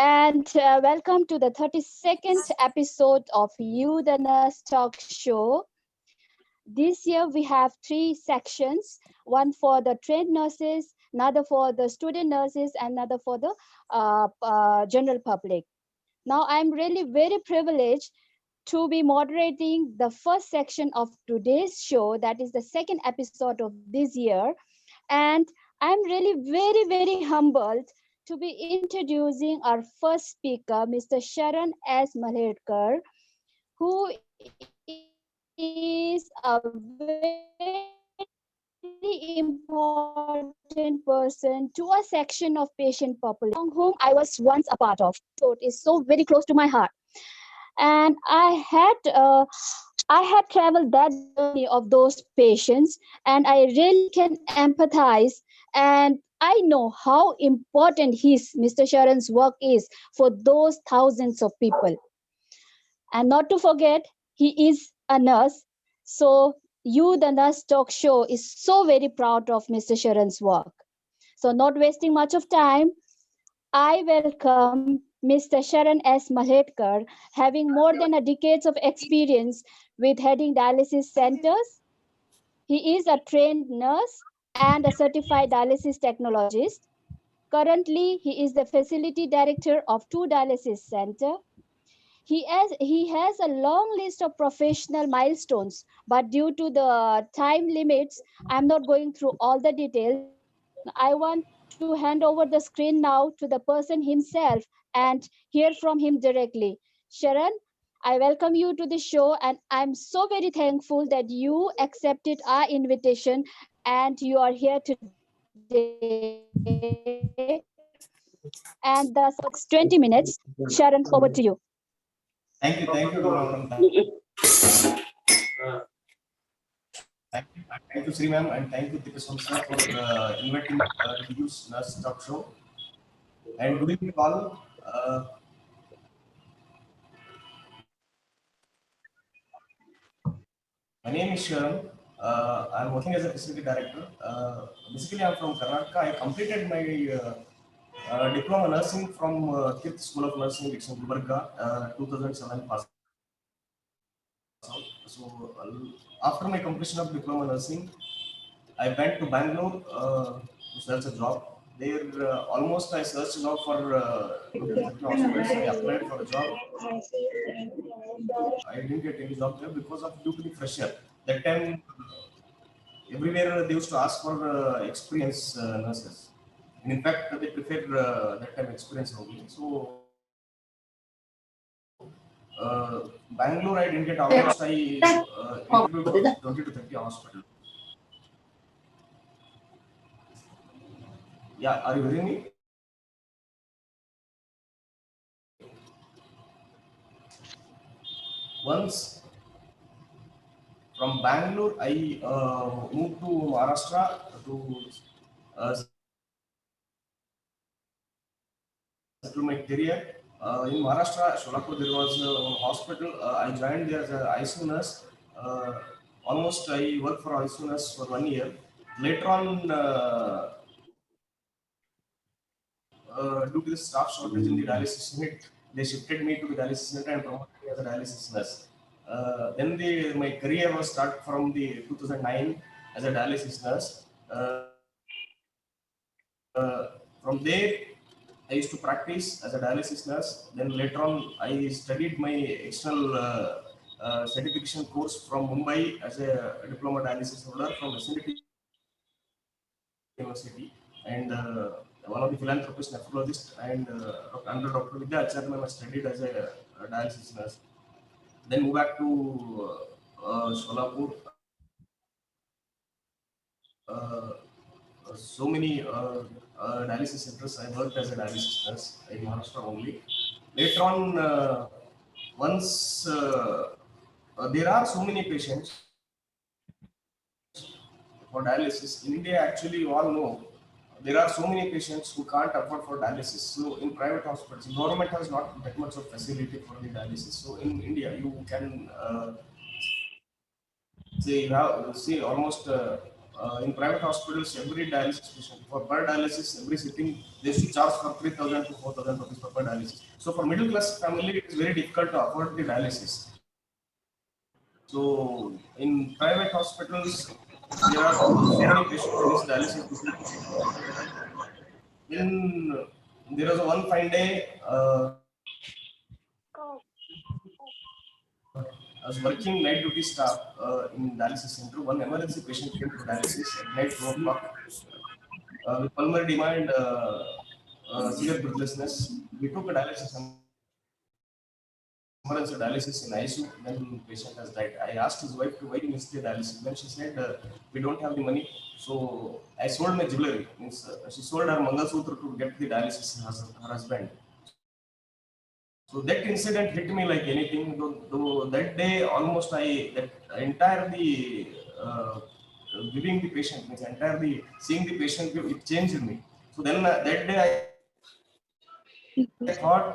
and welcome to the 32nd episode of You the Nurse Talk Show. This year we have three sections, one for the trained nurses, another for the student nurses, and another for the general public. Now I'm really very privileged to be moderating the first section of today's show, that is the second episode of this year. And I'm really very humbled to be introducing our first speaker, Mr. Sharan S. Malhetkar, who is a very important person to a section of patient population among whom I was once a part of. Is so very close to my heart, and I had traveled that journey of those patients, and I really can empathize. And I know how important Mr. Sharan's work is for those thousands of people. And not to forget, he is a nurse. So, You the Nurse Talk Show is so very proud of Mr. Sharan's work. So, not wasting much of time, I welcome Mr. Sharan S. Malhetkar, having more than a decades of experience with heading dialysis centers. He is a trained nurse and a certified dialysis technologist. Currently, he is the facility director of two dialysis centers. He has a long list of professional milestones, but due to the time limits, I'm not going through all the details. I want to hand over the screen now to the person himself and hear from him directly. Sharan, I welcome you to the show, and I'm so very thankful that you accepted our invitation and you are here today. And the next 20 minutes, Sharan, over to you. Thank you, madam. Thank you, Sri ma'am, and thank you, Tikasam sir, for inviting me to use Nurse Talk Show. And good evening, all. My name is Sharan. I'm working as a facility director. Basically, I'm from Karnataka. I completed my diploma nursing from Tirth School of Nursing, it's in Gulbarga, 2007 pass out. So, after my completion of diploma nursing, I went to Bangalore to search a job. There, almost I searched a job for 30 hospitals. I applied for a job. I didn't get any job there because of due to the fresher. That time, everywhere they used to ask for experienced nurses. And in fact, they prefer that time experience only. So, Bangalore, I didn't get almost. I interviewed 20 to 30 hospitals. Yeah, are you hearing me? Once from Bangalore, I moved to Maharashtra to settle my career. In Maharashtra, Sholapur, there was a hospital. I joined there as an ICU nurse. Almost I worked for ICU nurse for 1 year. Later on, due to the staff shortage in the dialysis unit, they shifted me to the dialysis center and promoted me as a dialysis nurse. My career was start from the 2009 as a dialysis nurse. From there, I used to practice as a dialysis nurse. Then later on, I studied my external certification course from Mumbai as a diploma dialysis holder from Vicinity University. And one of the philanthropist nephrologist and under Dr. Vidya Acharya, I studied as a dialysis nurse. Then moved back to Sholapur. Uh, so many dialysis centers. I worked as a dialysis nurse in Maharashtra only. Later on, once there are so many patients for dialysis in India. Actually, you all know there are so many patients who can't afford for dialysis. So in private hospitals, government has not that much of facility for the dialysis. So in India, you can say you have see almost in private hospitals, every dialysis patient, for per dialysis, every sitting, they should charge for 3,000 to 4,000 rupees per dialysis. So for middle class family, it is very difficult to afford the dialysis. So in private hospitals, there are so many patients in this dialysis facility. Then there was a one fine day, I was working night duty staff in dialysis center. One emergency patient came to dialysis at night 2 o'clock with pulmonary edema and severe breathlessness. We took a dialysis emergency dialysis in ICU. Then patient has died. I asked his wife to why he missed the dialysis. Then she said, "We don't have the money." So I sold my jewelry. Means she sold her Mangalsutra to get the dialysis her husband. So that incident hit me like anything. Though that day, almost that entire the giving the patient, means entire the seeing the patient, it changed me. So then that day I thought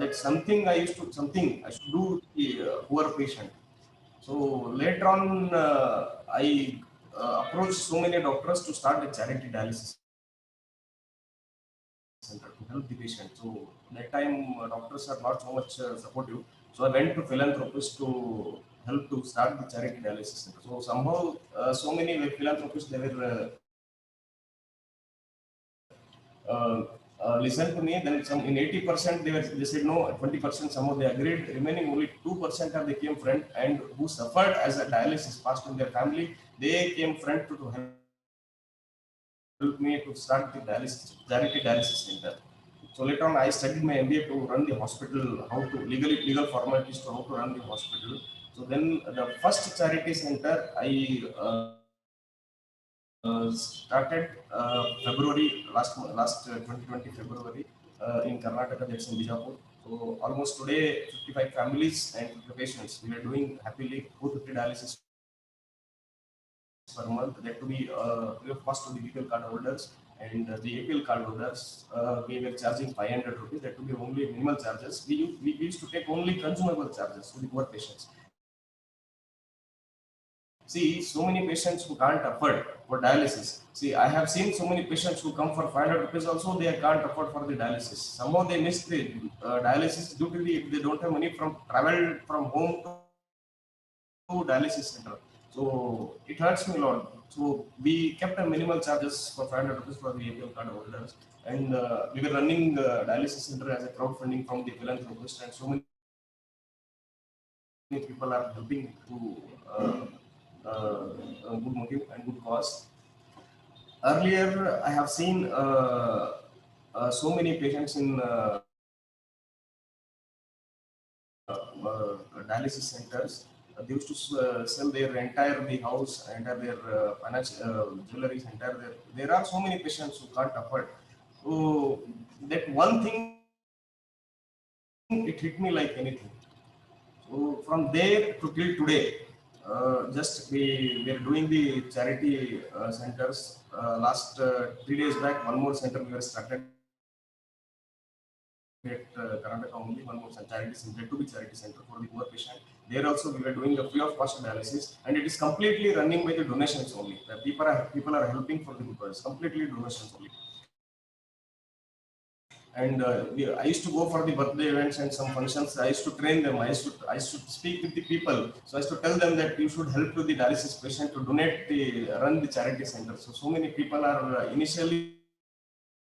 that something I should do the poor patient. So later on, I approached so many doctors to start a charity dialysis center to help the patient. So that time doctors are not so much supportive. So I went to philanthropists to help to start the charity dialysis center. So somehow so many philanthropists, they were listened to me. Then some in 80% they said no, 20% somehow they agreed. Remaining only 2% are they came front and who suffered as a dialysis past in their family. They came front to help me to start the charity dialysis center. So later on, I studied my MBA to run the hospital, how to legal formalities to how to run the hospital. So then the first charity center I started February last 2020 February in Karnataka, that's in Bijapur. So almost today, 55 families and 50 patients we are doing happily 250 dialysis per month. That to be free of cost to the BPL card holders, and the APL card holders. We were charging 500 rupees. That to be only minimal charges. We used to take only consumable charges to the poor patients. See, so many patients who can't afford for dialysis. See, I have seen so many patients who come for 500 rupees also, they can't afford for the dialysis. Somehow they miss the dialysis due to if they don't have money from travel from home to dialysis center. So it hurts me a lot. So we kept a minimal charges for 500 rupees for the APL card holders. And we were running dialysis center as a crowdfunding from the philanthropist, and so many people are helping to good motive and good cause. Earlier, I have seen so many patients in dialysis centers. They used to sell their entire the house, entire their financial jewelry, entire their. There are so many patients who can't afford. So that one thing, it hit me like anything. So from there to till today, just we are doing the charity centers. Last 3 days back, one more center we were started at Karnataka only, one more charity center, to be charity center for the poor patient. There also we were doing the free of cost dialysis, and it is completely running by the donations only. The people are helping for the people. It's completely donations only. And I used to go for the birthday events and some functions. I used to train them. I used to speak with the people. So I used to tell them that you should help to the dialysis patient to donate run the charity center. So many people are initially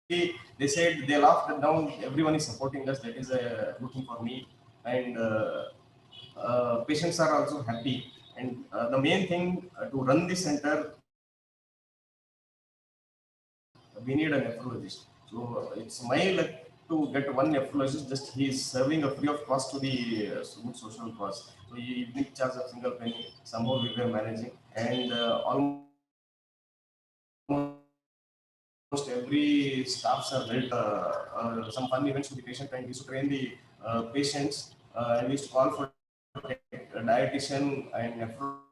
they said they laughed it down. Everyone is supporting us. That is a good thing for me. And patients are also happy. And the main thing to run the center, we need a nephrologist. So it's my luck to get one nephrologist. Just he is serving a free of cost to the good social cause. So he didn't charge a single penny. Somehow we were managing, and almost every staffs are built some fun events to the patient, and we used to train the patients. And we used to call for a dietitian and nephrologist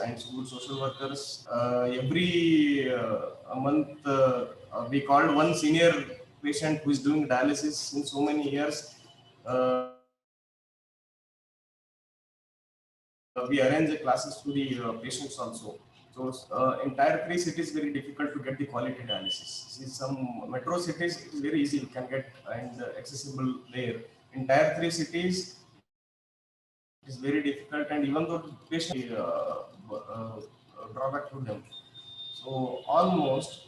and school social workers. Every a month, we called one senior patient who is doing dialysis in so many years. we arrange the classes to the patients also. So in tier 3 cities, very difficult to get the quality dialysis. In some metro cities, it is very easy, you can get and accessible there. In tier 3 cities, it is very difficult, and even though the patient drawback to them. So almost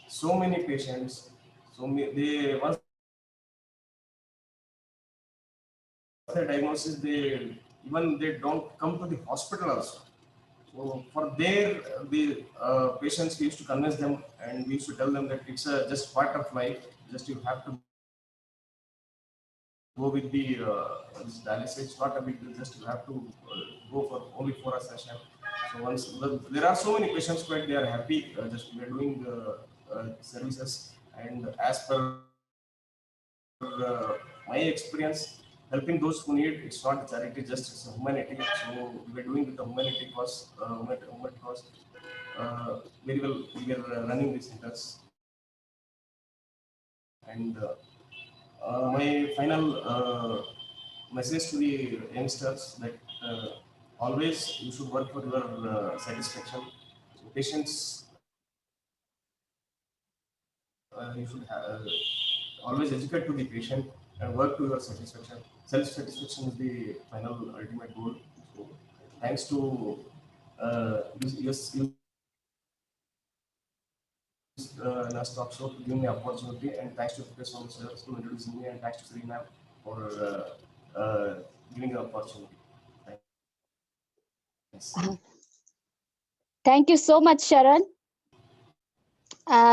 so many patients, they once the diagnosis, they don't come to the hospital also. So for their the patients, we used to convince them and we used to tell them that it's just part of life. Just you have to go with the this dialysis. It's not a big deal. Just you have to go for only for a session. So there are so many patients, but they are happy. Just we are doing services, and as per my experience, helping those who need, it's not charity, just it's a humanity. So we're doing with the humanity cause, humanity cause. Very well, we are running these centers. And my final message to the youngsters that always you should work for your satisfaction. So patients, you should always educate to the patient and work to your satisfaction. Self-satisfaction is the final ultimate goal. So thanks to Nas Talk Show to give me opportunity, and thanks to Professor Sir for introducing me, and thanks to Sri Ma'am for giving the opportunity. Thanks. Thank you so much, Sharan.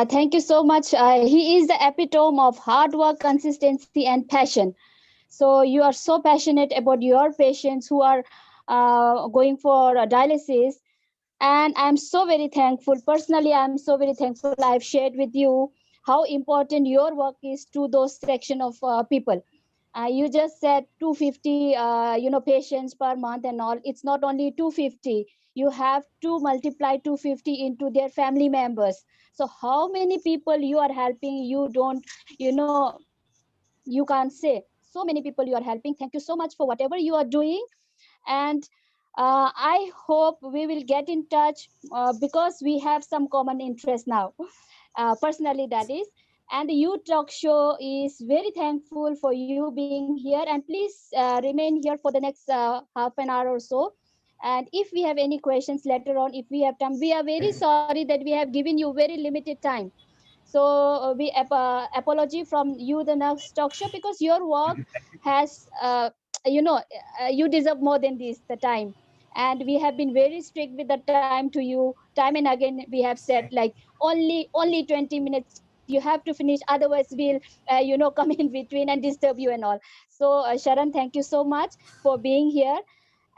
Thank you so much. He is the epitome of hard work, consistency, and passion. So you are so passionate about your patients who are going for dialysis. And I'm so very thankful. Personally, I'm so very thankful. I've shared with you how important your work is to those section of people. You just said 250, patients per month and all. It's not only 250. You have to multiply 250 into their family members. So how many people you are helping? You don't, you can't say. So many people you are helping. Thank you so much for whatever you are doing. And I hope we will get in touch because we have some common interest now. Personally, that is. And the Youth Talk Show is very thankful for you being here. And please remain here for the next half an hour or so. And if we have any questions later on, if we have time, we are very sorry that we have given you very limited time. So we apology from you, the next talk show, because your work has, you deserve more than this, the time. And we have been very strict with the time to you. Time and again, we have said like only 20 minutes you have to finish, otherwise we'll come in between and disturb you and all. So Sharan, thank you so much for being here.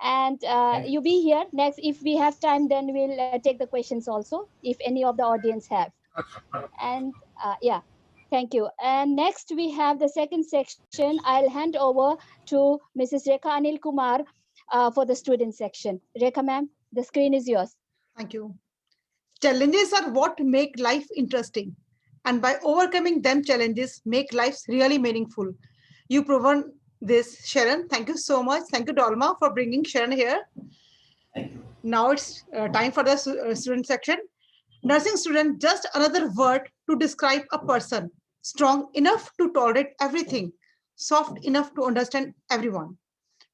And you be here next. If we have time, then we'll take the questions also, if any of the audience have. And yeah, thank you. And next we have the second section. I'll hand over to Mrs. Rekha Anil Kumar for the student section. Rekha ma'am, the screen is yours. Thank you. Challenges are what make life interesting. And by overcoming them challenges, make life really meaningful. You proven this, Sharon. Thank you so much. Thank you, Dolma, for bringing Sharon here. Thank you. Now it's time for the student section. Nursing student, just another word to describe a person. Strong enough to tolerate everything. Soft enough to understand everyone.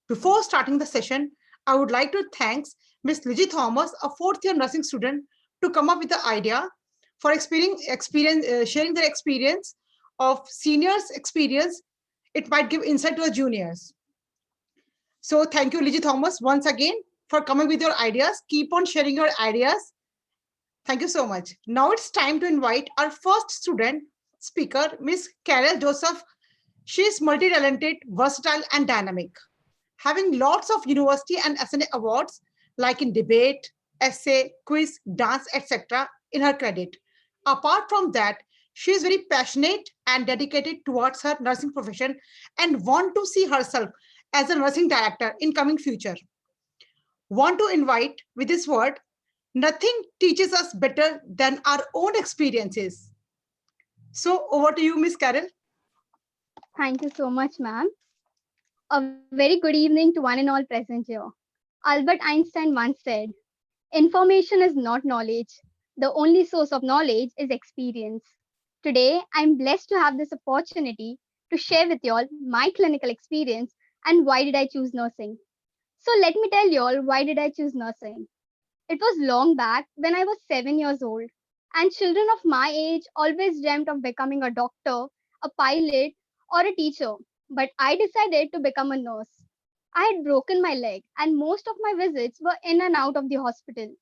Before starting the session, I would like to thank Ms. Lizzie Thomas, a fourth-year nursing student, to come up with the idea for sharing their experience of seniors' experience. It might give insight to the juniors. So thank you, Lizzie Thomas, once again for coming with your ideas. Keep on sharing your ideas. Thank you so much. Now it's time to invite our first student speaker, Ms. Carol Joseph. She is multi-talented, versatile, and dynamic, having lots of university and SNA awards like in debate, essay, quiz, dance, etc. in her credit. Apart from that, she is very passionate and dedicated towards her nursing profession and want to see herself as a nursing director in coming future. Want to invite with this word, nothing teaches us better than our own experiences. So over to you, Miss Carol. Thank you so much, ma'am. A very good evening to one and all present here. Albert Einstein once said, information is not knowledge. The only source of knowledge is experience. Today, I'm blessed to have this opportunity to share with you all my clinical experience and why did I choose nursing. So let me tell you all why did I choose nursing. It was long back when I was 7 years old, and children of my age always dreamt of becoming a doctor, a pilot, or a teacher. But I decided to become a nurse. I had broken my leg, and most of my visits were in and out of the hospital.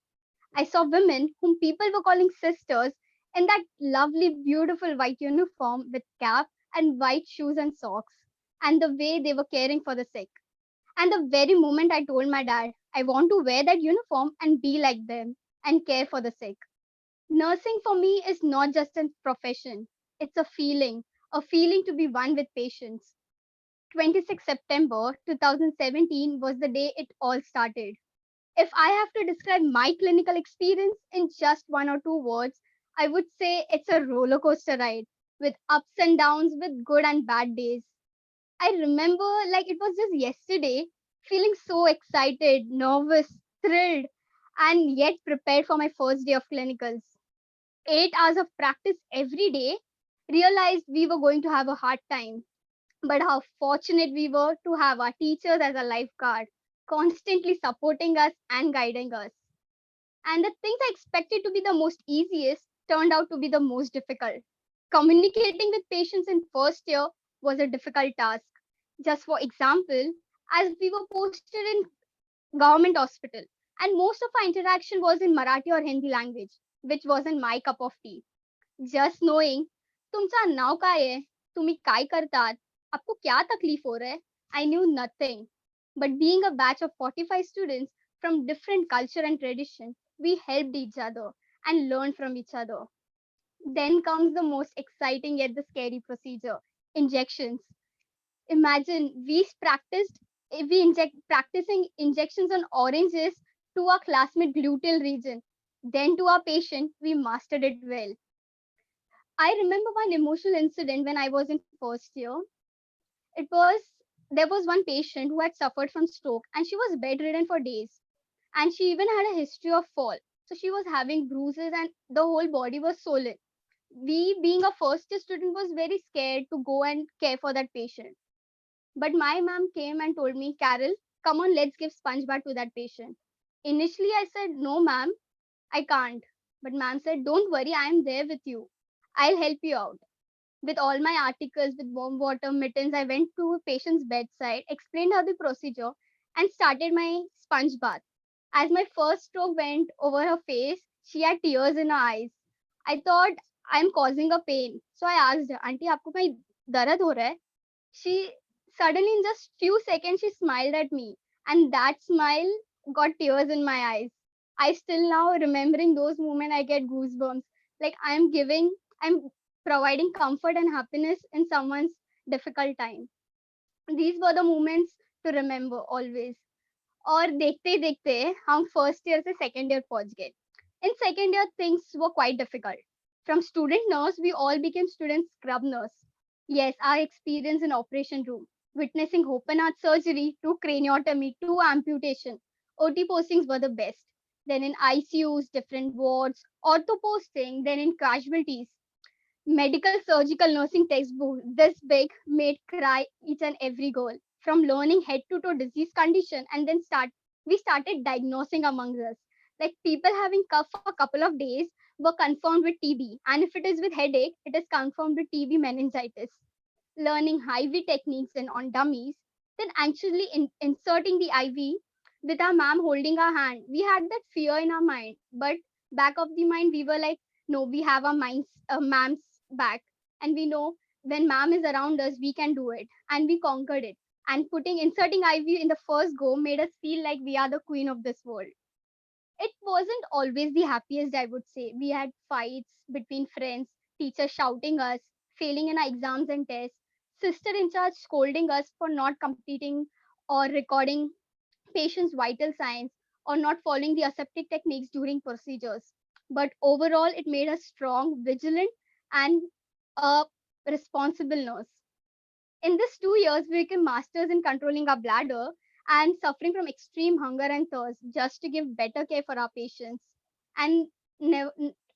I saw women whom people were calling sisters in that lovely, beautiful white uniform with cap and white shoes and socks, and the way they were caring for the sick. And the very moment I told my dad, I want to wear that uniform and be like them and care for the sick. Nursing for me is not just a profession, it's a feeling to be one with patients. 26 September 2017 was the day it all started. If I have to describe my clinical experience in just one or two words, I would say it's a roller coaster ride with ups and downs, with good and bad days. I remember like it was just yesterday, feeling so excited, nervous, thrilled, and yet prepared for my first day of clinicals. 8 hours of practice every day, realized we were going to have a hard time. But how fortunate we were to have our teachers as a lifeguard, constantly supporting us and guiding us. And the things I expected to be the most easiest turned out to be the most difficult. Communicating with patients in first year was a difficult task. Just for example, as we were posted in government hospital, and most of our interaction was in Marathi or Hindi language, which wasn't my cup of tea. Just knowing तुमचं नाव काय आहे, तुम्ही काय करतात, आपको क्या तकलीफ हो रहा है, I knew nothing. But being a batch of 45 students from different culture and tradition, we helped each other and learned from each other. Then comes the most exciting yet the scary procedure, injections. Imagine we inject practicing injections on oranges to our classmate gluteal region. Then to our patient, we mastered it well. I remember one emotional incident when I was in first year. It was there was one patient who had suffered from stroke and she was bedridden for days. And she even had a history of fall. So she was having bruises and the whole body was swollen. We, being a first year student, was very scared to go and care for that patient. But my mom came and told me, Carol, come on, let's give sponge bath to that patient. Initially, I said, no, ma'am, I can't. But ma'am said, don't worry, I am there with you. I'll help you out. With all my articles, with warm water, mittens, I went to a patient's bedside, explained her the procedure, and started my sponge bath. As my first stroke went over her face, she had tears in her eyes. I thought I'm causing a pain. So I asked her, Auntie, आपको कहीं दर्द हो रहा है? She suddenly, in just few seconds, she smiled at me, and that smile got tears in my eyes. I still now remembering those moments, I get goosebumps. Like I'm providing comfort and happiness in someone's difficult time. These were the moments to remember always. और देखते ही देखते हम first year से second year पहुंच गए. In second year, things were quite difficult. From student nurse, we all became student scrub nurse. Yes, our experience in operation room, witnessing open heart surgery to craniotomy to amputation. OT postings were the best. Then in ICUs, different wards, ortho posting, then in casualties. Medical surgical nursing textbook this big made cry each and every girl. From learning head to toe disease condition and then we started diagnosing among us. Like people having cough for a couple of days were confirmed with TB, and if it is with headache, it is confirmed with TB meningitis. Learning IV techniques and on dummies, then actually inserting the IV with our ma'am holding our hand. We had that fear in our mind, but back of the mind, we were like, no, we have our ma'am's back, and we know when ma'am is around us, we can do it, and we conquered it. And inserting IV in the first go made us feel like we are the queen of this world. It wasn't always the happiest, I would say. We had fights between friends, teachers shouting us, failing in our exams and tests, sister in charge scolding us for not completing or recording patients' vital signs, or not following the aseptic techniques during procedures. But overall, it made us strong, vigilant, and a responsible nurse. In this 2 years, we became masters in controlling our bladder and suffering from extreme hunger and thirst just to give better care for our patients. And never,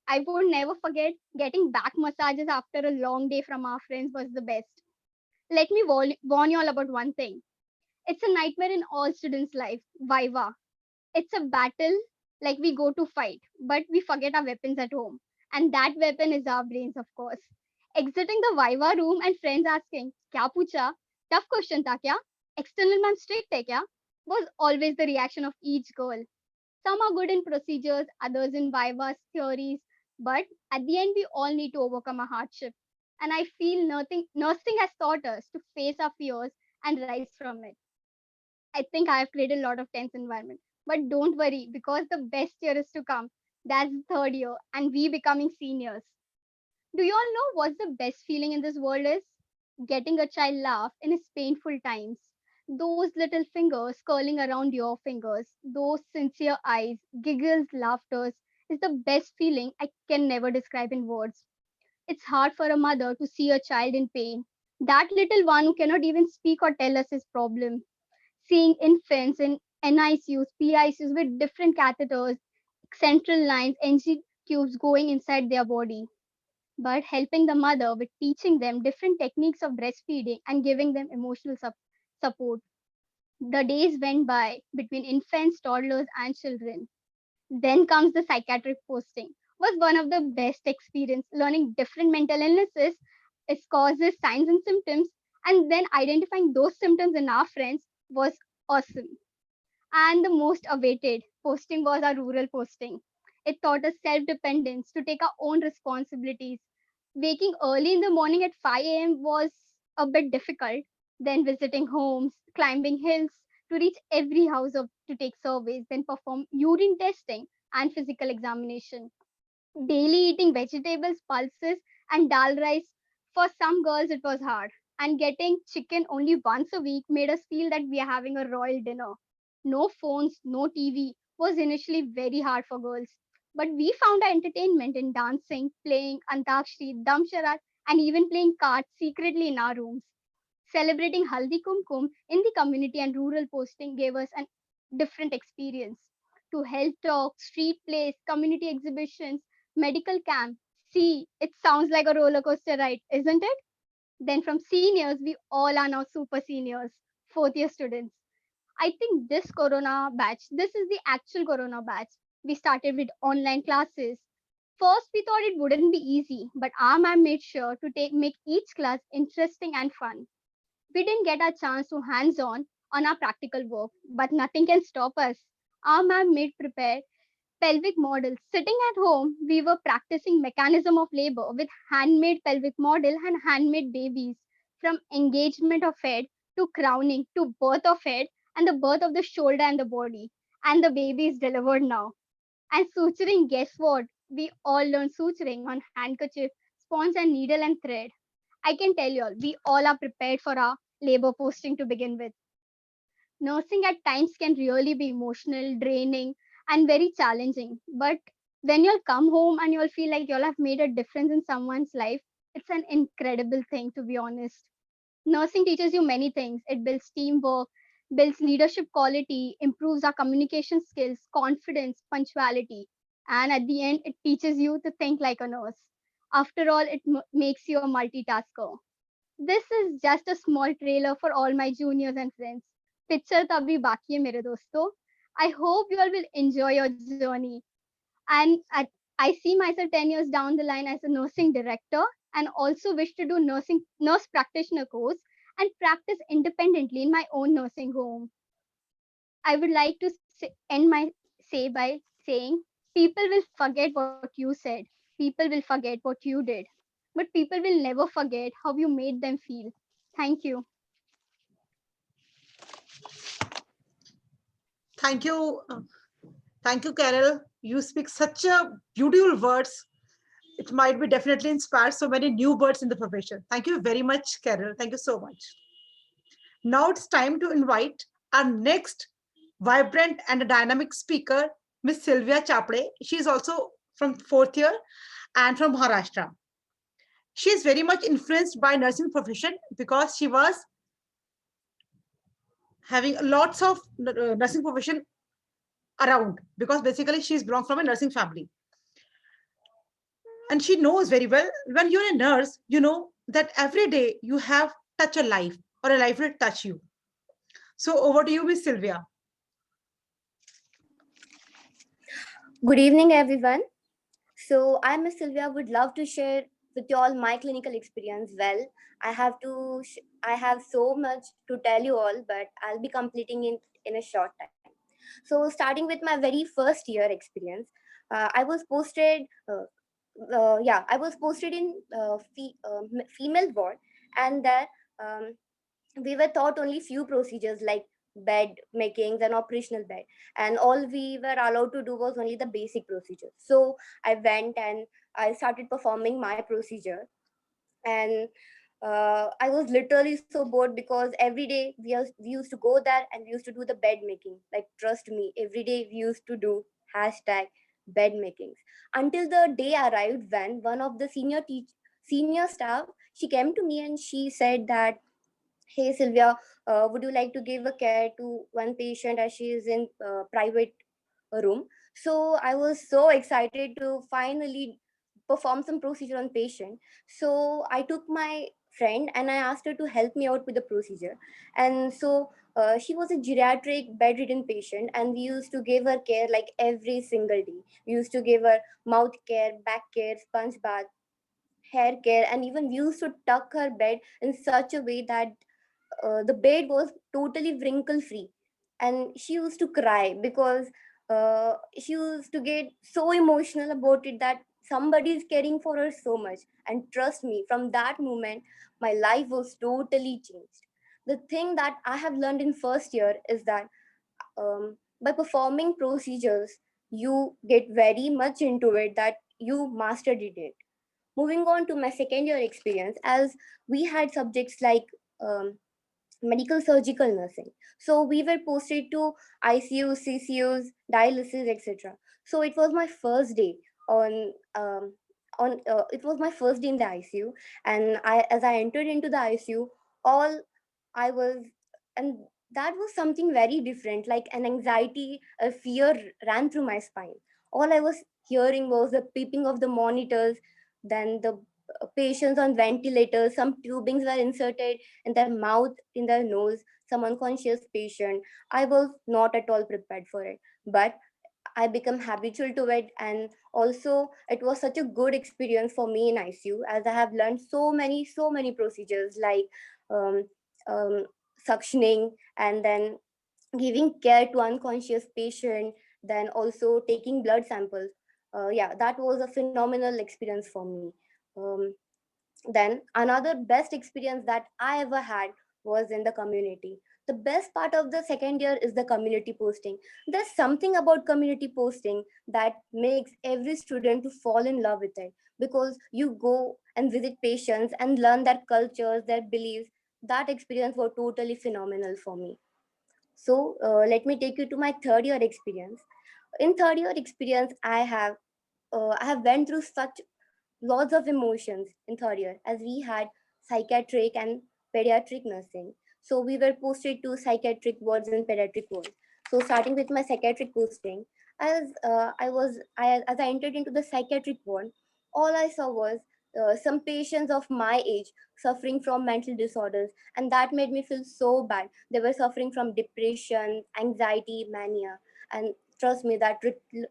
I would never forget getting back massages after a long day from our friends was the best. Let me warn you all about one thing. It's a nightmare in all students' life. Viva. It's a battle like we go to fight, but we forget our weapons at home. And that weapon is our brains, of course. Exiting the Viva room and friends asking, Kya pucha? Tough question tha kya? External ma'am strict hai kya? Was always the reaction of each girl. Some are good in procedures, others in Viva's theories, but at the end, we all need to overcome a hardship. And I feel nursing has taught us to face our fears and rise from it. I think I have created a lot of tense environment. But don't worry, because the best year is to come. That's the third year, and we becoming seniors. Do you all know what the best feeling in this world is? Getting a child laugh in his painful times. Those little fingers curling around your fingers, those sincere eyes, giggles, laughters is the best feeling I can never describe in words. It's hard for a mother to see a child in pain. That little one who cannot even speak or tell us his problem. Seeing infants in NICUs, PICUs with different catheters, central lines, NG tubes going inside their body, but helping the mother with teaching them different techniques of breastfeeding and giving them emotional support. The days went by between infants, toddlers, and children. Then comes the psychiatric posting. Was one of the best experience learning different mental illnesses, its causes, signs and symptoms, and then identifying those symptoms in our friends was awesome. And the most awaited posting was our rural posting. It taught us self dependence to take our own responsibilities. Waking early in the morning at 5 a.m. was a bit difficult, then visiting homes, climbing hills to reach every house to take surveys, then perform urine testing and physical examination. Daily eating vegetables, pulses, and dal rice. For some girls, it was hard. And getting chicken only once a week made us feel that we are having a royal dinner. No phones, no TV was initially very hard for girls. But we found our entertainment in dancing, playing antakshri, damsharat, and even playing cards secretly in our rooms. Celebrating Haldi Kumkum in the community and rural posting gave us a different experience. To health talk, street plays, community exhibitions, medical camp. See, it sounds like a roller coaster ride, isn't it? Then from seniors, we all are now super seniors, fourth year students. I think this Corona batch, this is the actual Corona batch. We started with online classes. First, we thought it wouldn't be easy, but our ma'am made sure to make each class interesting and fun. We didn't get a chance to hands on our practical work, but nothing can stop us. Our ma'am made prepare pelvic models. Sitting at home, we were practicing mechanism of labor with handmade pelvic model and handmade babies. From engagement of head to crowning to birth of head and the birth of the shoulder and the body. And the baby is delivered now. And suturing, guess what? We all learned suturing on handkerchief, sponge and needle and thread. I can tell you all, we all are prepared for our labor posting to begin with. Nursing at times can really be emotional, draining, and very challenging. But when you'll come home and you'll feel like you'll have made a difference in someone's life, it's an incredible thing, to be honest. Nursing teaches you many things. It builds teamwork, builds leadership quality, improves our communication skills, confidence, punctuality. And at the end, it teaches you to think like a nurse. After all, it makes you a multitasker. This is just a small trailer for all my juniors and friends. Picture to abhi baki hai mere dosto. I hope you all will enjoy your journey. And I see myself 10 years down the line as a nursing director and also wish to do nurse practitioner course and practice independently in my own nursing home. I would like to end my say by saying people will forget what you said. People will forget what you did. But people will never forget how you made them feel. Thank you. Thank you. Thank you, Carol. You speak such a beautiful words. It might be definitely inspired so many new birds in the profession. Thank you very much, Carol. Thank you so much. Now it's time to invite our next vibrant and dynamic speaker, Miss Sylvia Chapde. She is also from fourth year and from Maharashtra. She is very much influenced by nursing profession because she was having lots of nursing profession around, because basically she's belong from a nursing family. And she knows very well, when you're a nurse, you know that every day you have touch a life, or a life will touch you. So over to you, Miss Sylvia. Good evening, everyone. So I'm Miss Sylvia. Would love to share with you all my clinical experience. Well, I have so much to tell you all, but I'll be completing it in a short time. So starting with my very first year experience, I was posted. I was posted in female ward, and there um, we were taught only few procedures like bed makings and operational bed, and all we were allowed to do was only the basic procedures. So I went and I started performing my procedure, and I was literally so bored because every day we used to go there and we used to do the bed making. Like, trust me, every day we used to do hashtag bed makings, until the day arrived when one of the senior staff, she came to me and she said that, "Hey Sylvia, would you like to give a care to one patient as she is in private room?" So I was so excited to finally perform some procedure on patient. So I took my friend and I asked her to help me out with the procedure. And so she was a geriatric bedridden patient, and we used to give her care like every single day. We used to give her mouth care, back care, sponge bath, hair care, and even we used to tuck her bed in such a way that the bed was totally wrinkle free. And she used to cry because she used to get so emotional about it, that somebody is caring for her so much. And trust me, from that moment my life was totally changed. The thing that I have learned in first year is that by performing procedures you get very much into it, that you mastered it. Moving on to my second year experience, as we had subjects like medical surgical nursing. So we were posted to ICUs, CCUs, dialysis, etc. So it was my first day on it was my first day in the ICU, and as I entered into the ICU, all I was and that was something very different. Like an anxiety, a fear ran through my spine. All I was hearing was the peeping of the monitors, then the patients on ventilators, some tubings were inserted in their mouth, in their nose, some unconscious patient. I was not at all prepared for it, but I become habitual to it. And also it was such a good experience for me in ICU, as I have learned so many procedures like um, um, suctioning, and then giving care to unconscious patient, then also taking blood samples. Yeah, that was a phenomenal experience for me. um, then another best experience that I ever had was in the community. The best part of the second year is the community posting. There's something about community posting that makes every student to fall in love with it, because you go and visit patients and learn their cultures, their beliefs. That experience was totally phenomenal for me. So let me take you to my third year experience. In third year experience, I have went through such lots of emotions in third year, as we had psychiatric and pediatric nursing. So we were posted to psychiatric wards and pediatric wards. So starting with my psychiatric posting, as I entered into the psychiatric ward, all I saw was some patients of my age suffering from mental disorders, and that made me feel so bad. They were suffering from depression, anxiety, mania, and trust me, that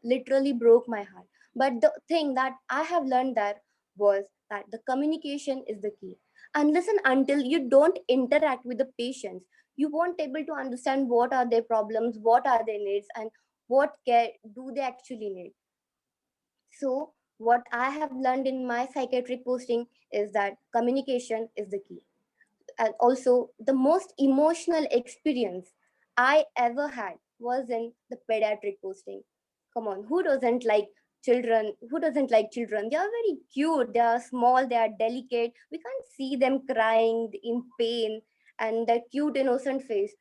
literally broke my heart. But the thing that I have learned there was that the communication is the key. Unless and until you don't interact with the patients, you won't able to understand what are their problems, what are their needs, and what care do they actually need. So what I have learned in my psychiatric posting is that communication is the key. And also, the most emotional experience I ever had was in the pediatric posting. Come on, who doesn't like children? Who doesn't like children? They are very cute, they are small, they are delicate. We can't see them crying in pain and their cute, innocent face.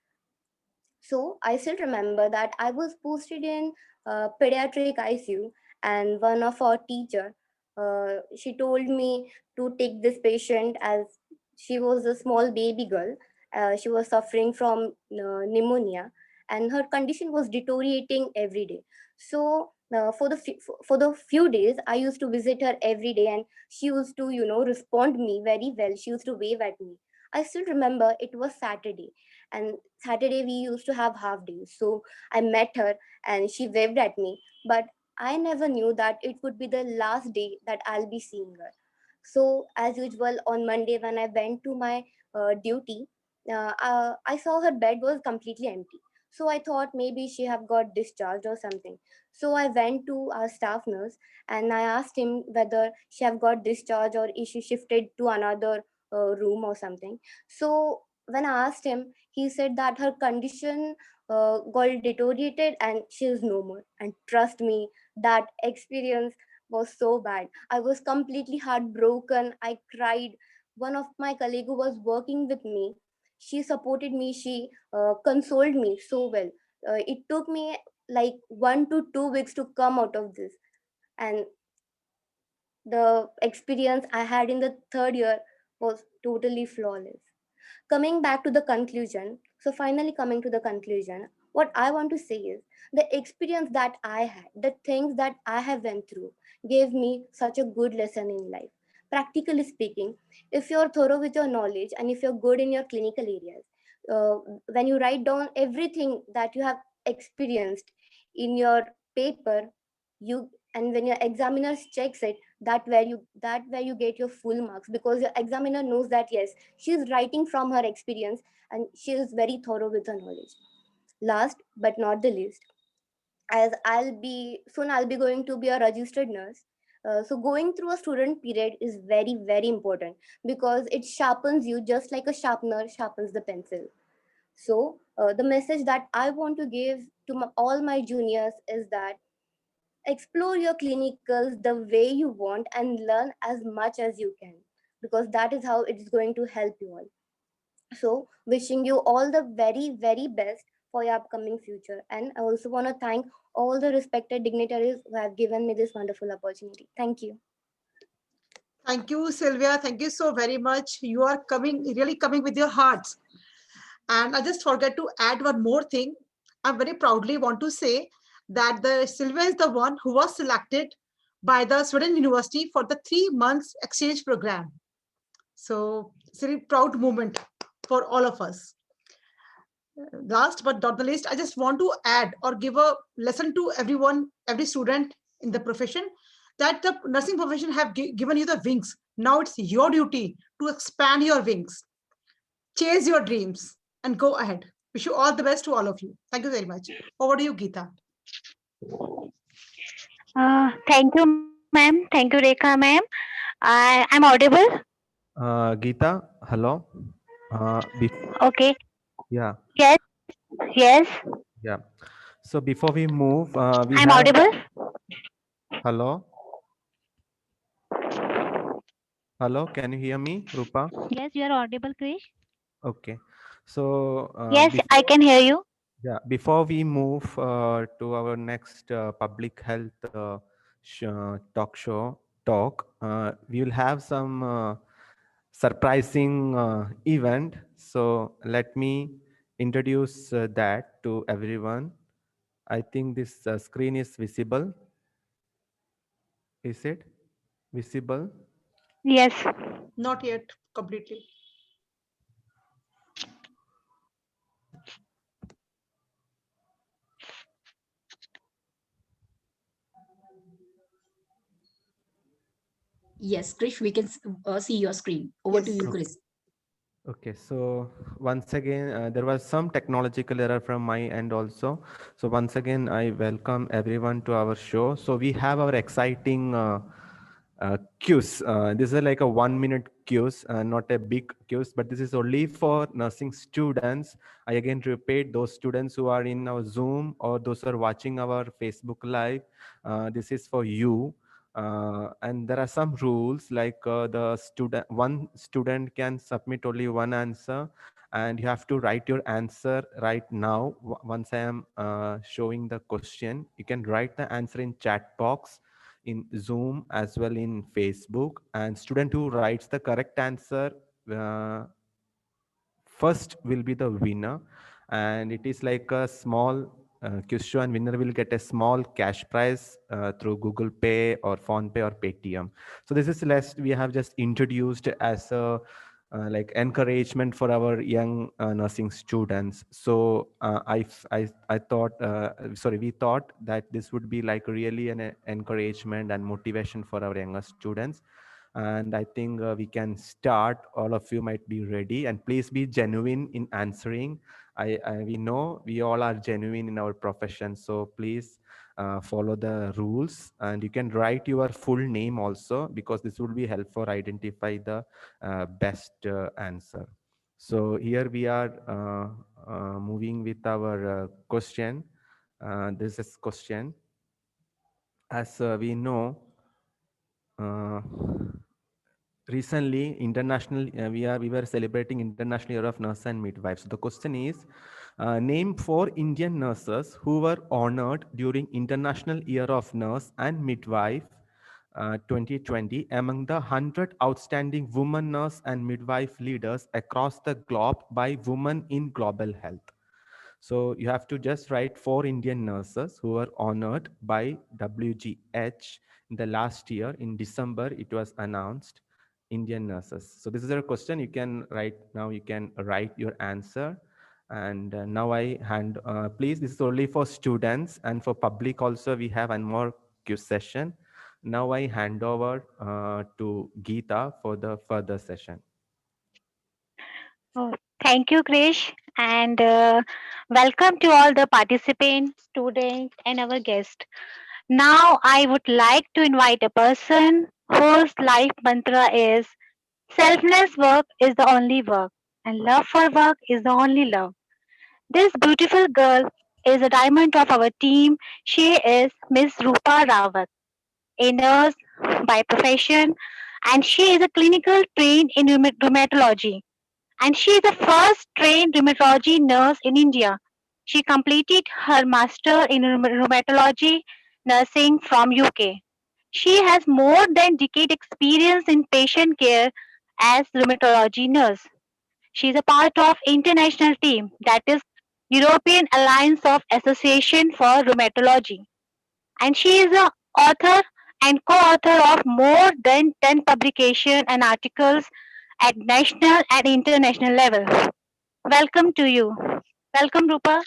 So I still remember that I was posted in pediatric ICU, and one of our teacher, she told me to take this patient as she was a small baby girl, She was suffering from pneumonia, and her condition was deteriorating every day. So for the few days, I used to visit her every day, and she used to, respond me very well. She used to wave at me. I still remember it was Saturday, and Saturday we used to have half days. So I met her, and she waved at me, but I never knew that it would be the last day that I'll be seeing her. So as usual, on Monday when I went to my duty, I saw her bed was completely empty. So I thought maybe she have got discharged or something. So I went to our staff nurse and I asked him whether she have got discharged or is she shifted to another room or something. So when I asked him, he said that her condition got deteriorated and she is no more. And trust me, that experience was so bad. I was completely heartbroken. I cried. One of my colleague who was working with me, she supported me. She consoled me so well. It took me like 1 to 2 weeks to come out of this, and the experience I had in the third year was totally flawless. Coming back to the conclusion, so finally coming to the conclusion, what I want to say is the experience that I had, the things that I have went through gave me such a good lesson in life. Practically speaking, if you're thorough with your knowledge and if you're good in your clinical areas, uh, when you write down everything that you have experienced in your paper, you, and when your examiner checks it, that where you get your full marks, because your examiner knows that yes, she is writing from her experience and she is very thorough with her knowledge. Last but not the least, as I'll be going to be a registered nurse. So going through a student period is very, very important because it sharpens you just like a sharpener sharpens the pencil. So the message that I want to give to all my juniors is that explore your clinicals the way you want and learn as much as you can, because that is how it's going to help you all. So wishing you all the very, very best for your upcoming future. And I also want to thank all the respected dignitaries who have given me this wonderful opportunity. Thank you. Thank you, Sylvia. Thank you so very much. You are really coming with your hearts. And I just forgot to add one more thing. I very proudly want to say that the Sylvia is the one who was selected by the Sweden University for the 3 months exchange program. So it's a very proud moment for all of us. Last but not the least, I just want to add or give a lesson to everyone, every student in the profession, that the nursing profession have given you the wings. Now it's your duty to expand your wings, chase your dreams, and go ahead. Wish you all the best to all of you. Thank you very much. Over to you, Geeta. Thank you, ma'am. Thank you, Rekha, ma'am. I'm audible. Geeta, hello. Okay. Yeah, Yes. Yes. yeah. So before we move, we I'm have audible. hello. Hello, can you hear me, Rupa? Yes, you are audible, Krish. Okay. So Yes, I can hear you. yeah, before we move to our next public health talk show talk, we will have some surprising event. So let me introduce that to everyone. I think this screen is visible. Is it visible? Yes. Not yet completely. Yes, Krish, we can see your screen. Over to Yes. you, Chris. Okay, so once again, there was some technological error from my end also. So once again, I welcome everyone to our show. So we have our exciting quiz. This is like a 1 minute quiz, not a big quiz, but this is only for nursing students. I again repeat, those students who are in our Zoom or those who are watching our Facebook Live, this is for you. And there are some rules like one student can submit only one answer, and you have to write your answer right now. Once I am showing the question, you can write the answer in chat box in Zoom as well in Facebook, and student who writes the correct answer first will be the winner, and it is like a small quiz show, and winner will get a small cash prize through Google Pay or PhonePe or Paytm. So this is less we have just introduced as a like encouragement for our young nursing students. So I thought, sorry, we thought that this would be like really an encouragement and motivation for our younger students. And I think we can start. All of you might be ready, and please be genuine in answering. We know we all are genuine in our profession, so please follow the rules, and you can write your full name also, because this will be helpful for identify the best answer. So here we are moving with our question. This is question. As we know, uh, recently international we were celebrating International Year of Nurse and Midwife. So the question is, name 4 Indian nurses who were honored during International Year of Nurse and Midwife 2020 among the 100 outstanding women nurse and midwife leaders across the globe by Women in Global Health. So you have to just write 4 Indian nurses who were honored by WGH in the last year. In December, it was announced, Indian nurses. So this is a question you can write now. You can write your answer. And now I hand, please, this is only for students, and for public also, we have one more quiz session. Now I hand over to Geeta for the further session. Oh, thank you, Krish, and welcome to all the participants, students, and our guests. Now, I would like to invite a person whose life mantra is selfless work is the only work, and love for work is the only love. This beautiful girl is a diamond of our team. She is Miss Rupa Rawat, a nurse by profession, and she is a clinical trained in rheumatology, and she is the first trained rheumatology nurse in India. She completed her master in rheumatology nursing from UK. She has more than decade experience in patient care as rheumatology nurse. She is a part of international team, that is European Alliance of Association for Rheumatology, and she is a author and co-author of more than 10 publications and articles at national and international level. Welcome to you. Welcome, Rupa.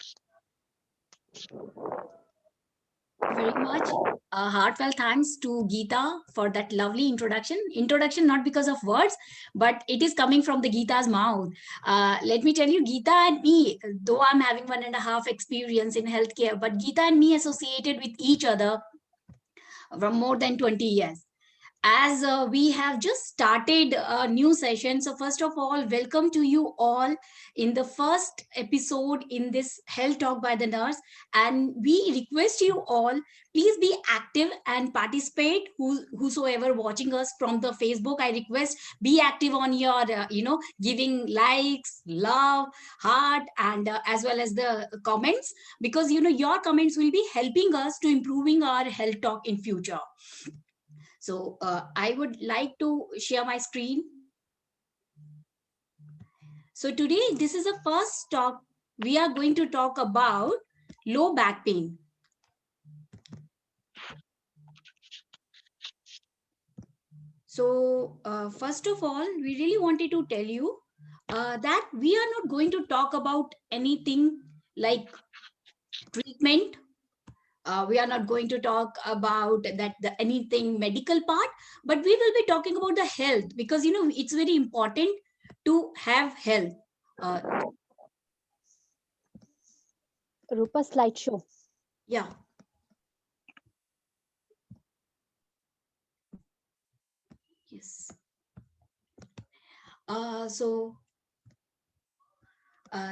Very much. Heartfelt thanks to Geeta for that lovely introduction. Introduction not because of words, but it is coming from the Geeta's mouth. Let me tell you, Geeta and me, though I'm having 1.5 experience in healthcare, but Geeta and me associated with each other from more than 20 years. As we have just started a new session, so first of all, welcome to you all in the first episode in this Health Talk by the Nurse. And we request you all, please be active and participate. Whosoever watching us from the Facebook, I request be active on your giving likes, love, heart, and as well as the comments, because your comments will be helping us to improving our health talk in future. So I would like to share my screen. So today, this is the first talk. We are going to talk about low back pain. So first of all, we really wanted to tell you that we are not going to talk about anything like treatment. We are not going to talk about anything medical part, but we will be talking about the health, because it's very important to have health. Rupa slideshow. Yeah. Yes.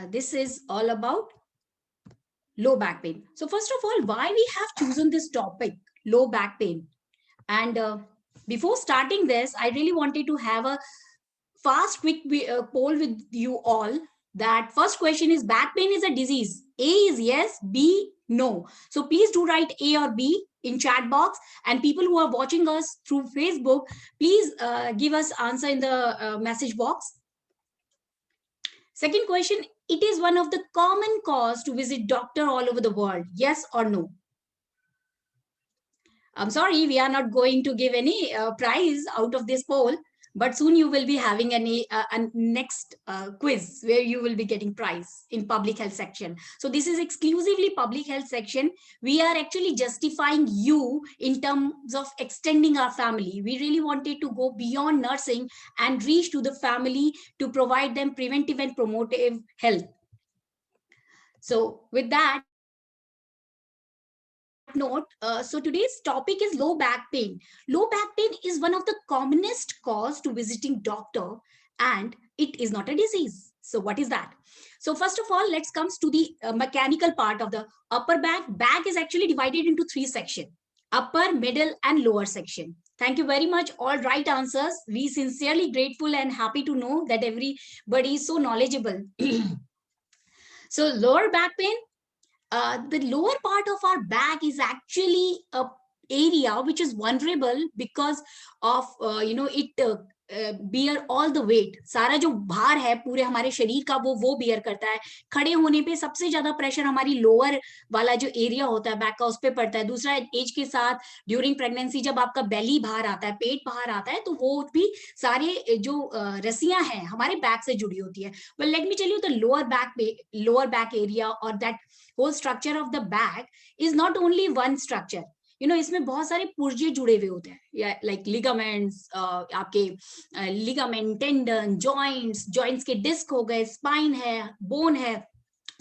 This is all about low back pain. So first of all, why we have chosen this topic, low back pain? And before starting this, I really wanted to have a fast, quick poll with you all. That first question is, back pain is a disease? A is yes, B no. So please do write A or B in chat box. And people who are watching us through Facebook, please give us answer in the message box. Second question, it is one of the common cause to visit doctor all over the world. Yes or no? I'm sorry, we are not going to give any prize out of this poll, but soon you will be having a next quiz where you will be getting prize in public health section. So this is exclusively public health section. We are actually justifying you in terms of extending our family. We really wanted to go beyond nursing and reach to the family to provide them preventive and promotive health. So with that note, so today's topic is low back pain. Low back pain is one of the commonest cause to visiting doctor, and it is not a disease. So what is that? So first of all, let's come to the mechanical part of the upper back. Back is actually divided into three sections: upper, middle, and lower section. Thank you very much. All right answers. We sincerely grateful and happy to know that everybody is so knowledgeable. So lower back pain, the lower part of our back is actually a area which is vulnerable because of it bear all the weight. सारा जो भार है पूरे हमारे शरीर का वो bear करता है. खड़े होने पे सबसे ज्यादा प्रेशर हमारी लोअर वाला जो एरिया होता है बैक का उस पे पड़ता है. दूसरा, एज के साथ ड्यूरिंग प्रेगनेंसी जब आपका बेली बाहर आता है, पेट बाहर आता है, तो वो भी सारे जो रस्सियां हैं हमारे बैक से जुड़ी होती है. Well, let me tell you, the lower back area or that whole structure of the back is not only one structure. इसमें बहुत सारे पुर्जे जुड़े हुए होते हैं, लाइक लिगामेंट्स, आपके लिगामेंट, टेंडन, जॉइंट्स के डिस्क हो गए, स्पाइन है, बोन है,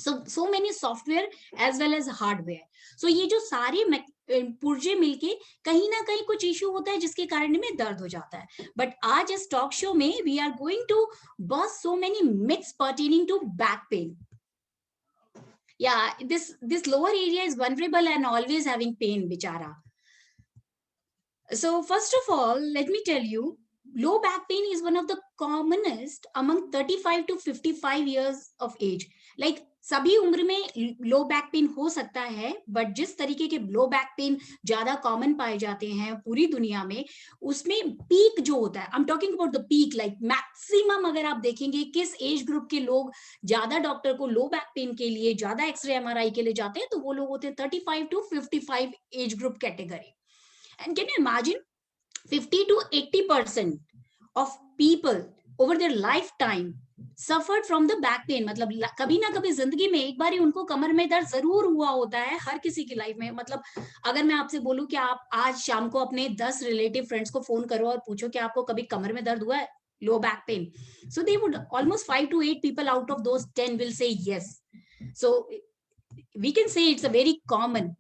so many software as well as hardware. So ये जो सारे पुर्जे मिलके कहीं ना कहीं कुछ इश्यू होता है जिसके कारण में दर्द हो जाता है. बट आज इस टॉक शो में we are going to bust so many myths pertaining to back pain. Yeah, this lower area is vulnerable and always having pain, bichara. So first of all, let me tell you, low back pain is one of the commonest among 35 to 55 years of age. Like सभी उम्र में लो back pen हो सकता है, but जिस तरीके के लो back pen ज्यादा कॉमन पाए जाते हैं पूरी दुनिया में, उसमें पीक जो होता है, I am talking about the peak, like maximum अगर आप देखेंगे किस एज ग्रुप के लोग ज्यादा डॉक्टर को लो बैक पेन के लिए, ज्यादा एक्सरे एमआरआई के लिए जाते हैं, तो वो लोग होते हैं 35 to 55 age group category. And can you imagine 50 to 80% of people over their lifetime suffered from the back pain. मतलब कभी ना कभी जिंदगी में एक बार ही उनको कमर में दर्द जरूर हुआ होता है, हर किसी की लाइफ में. मतलब अगर मैं आपसे बोलूं कि आप आज शाम को अपने 10 रिलेटिव फ्रेंड्स को फोन करो और पूछो कि आपको कभी कमर में दर्द हुआ है, लो back pen, so they would almost 5 to 8 people out of those 10 will say yes. So we can say it's a very common.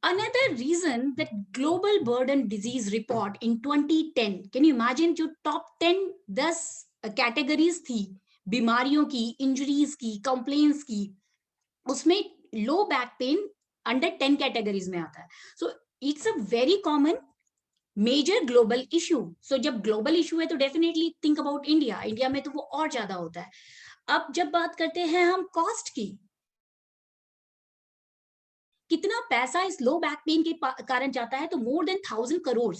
Another reason that Global Burden Disease Report in 2010, can you imagine, जो top 10 categories थी बीमारियों की, injuries की, complaints की, उसमें low back pain under 10 categories में आता है. So it's a very common major global issue. So जब ग्लोबल इशू है तो definitely think about India. India में तो वो और ज्यादा होता है. अब जब बात करते हैं हम कॉस्ट की, कितना पैसा इस लो बैक पेन के कारण जाता है, तो मोर देन 1000 करोड़.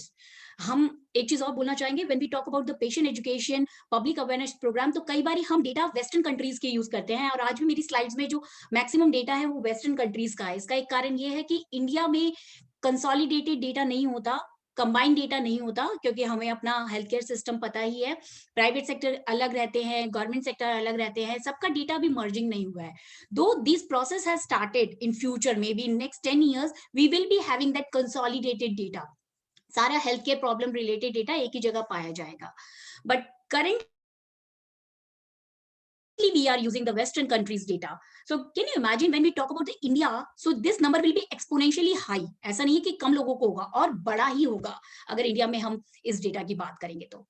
हम एक चीज और बोलना चाहेंगे, when we talk about the patient education, public awareness program, तो कई बार हम डेटा वेस्टर्न कंट्रीज के यूज करते हैं, और आज भी मेरी स्लाइड्स में जो मैक्सिमम डेटा है वो वेस्टर्न कंट्रीज का है. इसका एक कारण ये है कि इंडिया में कंसोलिडेटेड डेटा नहीं होता, कंबाइंड डेटा नहीं होता, क्योंकि हमें अपना हेल्थ केयर सिस्टम पता ही है, प्राइवेट सेक्टर अलग रहते हैं, गवर्नमेंट सेक्टर अलग रहते हैं, सबका डेटा भी मर्जिंग नहीं हुआ है. Though this process has started, in future may be in next 10 years we will be having that consolidated data. सारा health care problem related data एक ही जगह पाया जाएगा. But current we are using the Western countries data. So can you imagine when we talk about the India, so this number will be exponentially high. ऐसा नहीं है कि कम लोगों को होगा, और बड़ा ही होगा अगर इंडिया में हम इस डेटा की बात करेंगे तो.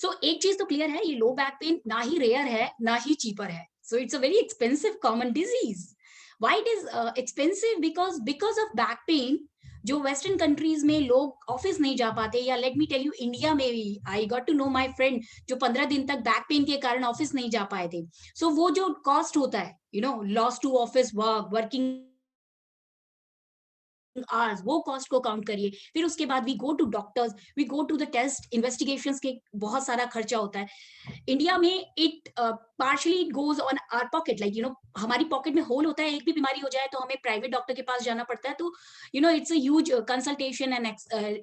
So एक चीज तो क्लियर है, ये लो बैक पेन ना ही रेयर है ना ही चीपर है. So it's a very expensive common disease. Why it is expensive? Because of back pain, जो वेस्टर्न कंट्रीज में लोग ऑफिस नहीं जा पाते, या let me tell you India में भी I got to know my friend जो 15 दिन तक बैक पेन के कारण ऑफिस नहीं जा पाए थे. सो वो जो कॉस्ट होता है, loss to office work, working hours, वो कॉस्ट को काउंट करिए। फिर उसके बाद we go to doctors, we go to the test, investigations के बहुत सारा खर्चा होता है। इंडिया में it partially it goes on our pocket, like हमारी पॉकेट में होल होता है, एक भी बीमारी हो जाए तो हमें प्राइवेट डॉक्टर के पास जाना पड़ता है, तो it's a huge consultation and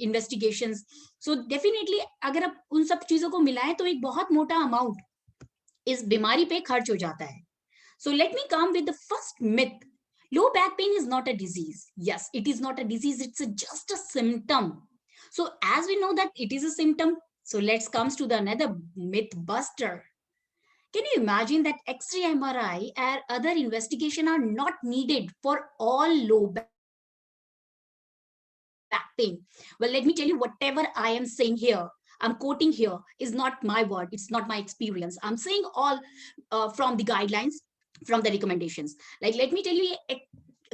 investigations. So definitely अगर आप उन सब चीजों को मिलाएं तो एक बहुत मोटा अमाउंट इस बीमारी पे खर्च हो जाता है। So let me come with the first myth. Low back pain is not a disease. Yes, it is not a disease. It's just a symptom. So as we know that it is a symptom, so let's comes to the another myth buster. Can you imagine that X-ray, MRI, and other investigation are not needed for all low back pain? Well, let me tell you, whatever I am saying here, I'm quoting here, is not my word. It's not my experience. I'm saying all from the guidelines, from the recommendations. Like, let me tell you,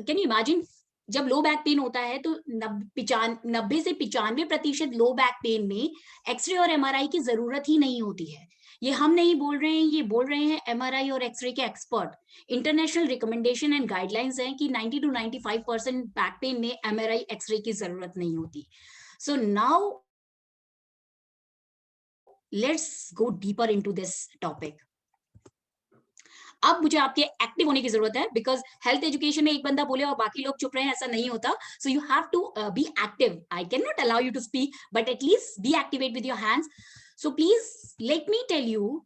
can you imagine, जब लो back pen होता है तो 90 से 95% लो back pen में x ray और MRI की जरूरत ही नहीं होती है। ये हम नहीं बोल रहे हैं, ये बोल रहे हैं एमआरआई और एक्सरे के expert. International recommendation and guidelines हैं कि 90 to 95% बैक पेन में एमआरआई एक्सरे की जरूरत नहीं होती। So now let's go deeper into this topic. अब मुझे आपके एक्टिव होने की जरूरत है, बिकॉज हेल्थ एजुकेशन में एक बंदा बोले और बाकी लोग चुप रहे हैं, ऐसा नहीं होता। So you have to be active. I can not allow you to speak, but at least be activate with your hands. So please let me tell you,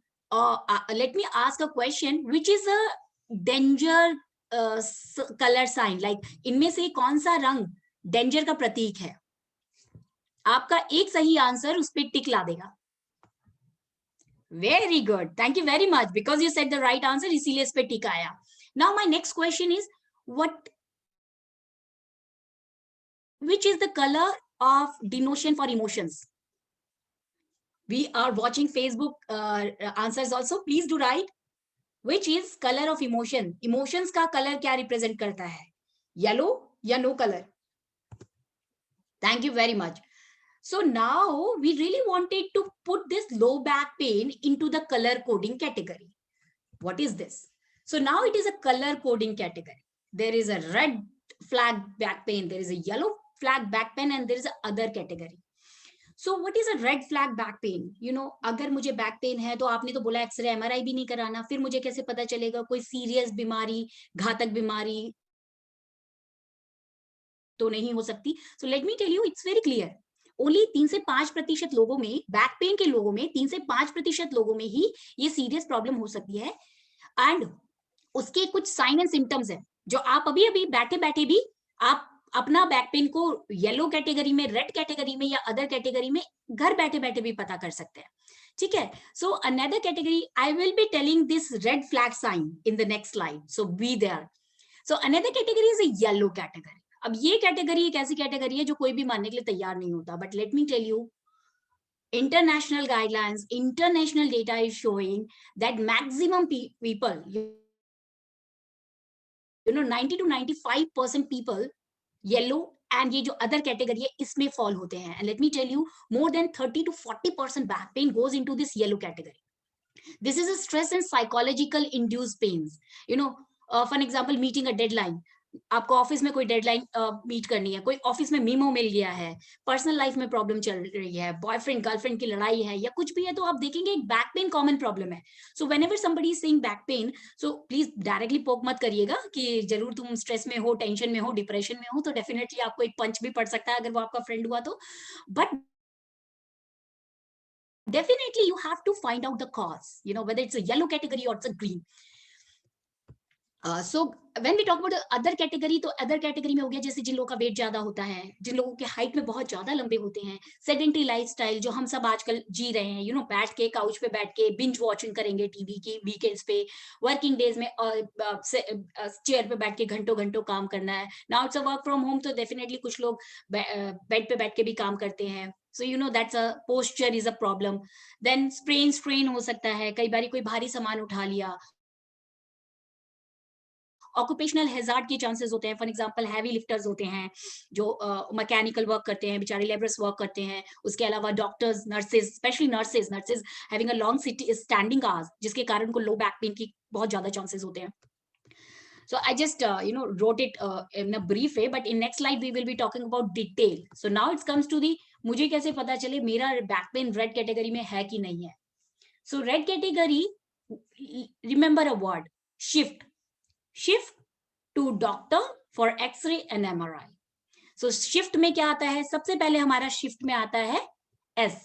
let me ask a question, which is a danger colour sign? Like इनमें से कौन सा रंग danger का प्रतीक है? आपका एक सही आंसर उस पर टिक ला देगा। Very good. Thank you very much, because you said the right answer, इसीलिए इस पे टिक आया। Now my next question is, which is the color of denotion for emotions? We are watching Facebook answers also. Please do write. Which is color of emotion? Emotions का color क्या represent करता है? Yellow या no color? Thank you very much. So now we really wanted to put this low back pain into the color coding category. What is this? So now it is a color coding category. There is a red flag back pain, there is a yellow flag back pain, and there is a other category. So what is a red flag back pain? अगर मुझे back pain है तो आपने तो बोला x ray MRI भी नहीं कराना, फिर मुझे कैसे पता चलेगा कोई सीरियस बीमारी, घातक बीमारी तो नहीं हो सकती? So let me tell you, it's very clear. Only 3 से 5% लोगों में, बैक पेन के लोगों में 3 से 5% लोगों में ही ये सीरियस प्रॉब्लम हो सकती है। एंड उसके कुछ साइन एंड सिम्टम्स हैं जो आप अभी अभी बैठे बैठे भी आप अपना बैक पेन को येलो कैटेगरी में, रेड कैटेगरी में या अदर कैटेगरी में घर बैठे बैठे भी पता कर सकते हैं। ठीक है? So another category, I will be telling this red flag sign in the next slide, so be there. So another category is a yellow category. अब ये कैटेगरी एक ऐसी कैटेगरी है जो कोई भी मानने के लिए तैयार नहीं होता, but let me tell you, international guidelines, international data is showing that maximum people, 90 to 95% people, yellow and ये जो other category है इसमें fall होते हैं। And let me tell you, more than 30 to 40% back pain goes into this yellow category. This is a stress and psychological induced pains. For an example, meeting a deadline. आपको office में कोई deadline meet करनी है, कोई office में memo मिल गया है, personal life में प्रॉब्लम चल रही है, बॉयफ्रेंड गर्लफ्रेंड की लड़ाई है या कुछ भी है, तो आप देखेंगे एक बैक पेन कॉमन प्रॉब्लम है। So whenever somebody is saying back pain, so please directly पोक मत करिएगा कि जरूर तुम स्ट्रेस में हो, टेंशन में हो, डिप्रेशन में हो, तो डेफिनेटली आपको एक पंच भी पड़ सकता है अगर वो आपका फ्रेंड हुआ तो। But definitely you have to find out the cause, whether it's a yellow category or it's a green. So when we talk about other category, तो other category में हो गया जैसे जिन लोगों का वेट ज्यादा होता है, जिन लोगों के हाइट में बहुत ज्यादा लंबे होते हैं, सेडेंटरी लाइफस्टाइल जो हम सब आजकल जी रहे हैं, बैठ के काउच पे बैठ के बिंज वॉचिंग करेंगे टीवी की वीकेंड्स पे, वर्किंग डेज में चेयर पे बैठ के घंटों घंटों काम करना है। Now it's a work from home, तो डेफिनेटली कुछ लोग बेड पे बैठ के भी काम करते हैं। So that's a posture is a problem. Then strain हो सकता है, कई बार कोई भारी सामान उठा लिया। ऑक्यूपेशनल हैजार्ड के चांसेस होते हैं, फॉर एग्जांपल हैवी लिफ्टर्स होते हैं जो मैकेनिकल वर्क करते हैं, बेचारे लेबरस वर्क करते हैं। उसके अलावा doctors, nurses, specially nurses having a long standing hours, जिसके कारण उनको लो बैक पेन की बहुत ज्यादा चांसेस होते हैं। So I just wrote it in a brief way, but in next slide we will be talking about detail. So now it comes to the मुझे कैसे पता चले मेरा बैक पेन रेड कैटेगरी में है कि नहीं है. So red category, remember a word, shift to doctor for X-ray and MRI. So shift में क्या आता है? सबसे पहले हमारा shift में आता है S.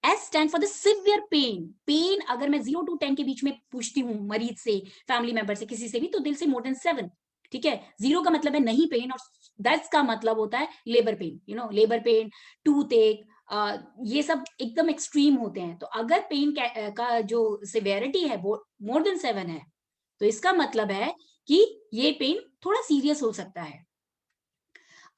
S stand for the severe pain. Pain अगर मैं 0 to 10 के बीच में पूछती हूँ मरीज से, फैमिली मेंबर से, किसी से भी, तो दिल से more than 7. ठीक है, 0 का मतलब है नहीं पेन, और 10 का मतलब होता है labour pain. Labour pain, tooth एक, ये सब एकदम एक्सट्रीम होते हैं. तो अगर पेन का जो सिवियरिटी है वो मोर देन 7 है, तो इसका मतलब है कि ये पेन थोड़ा सीरियस हो सकता है.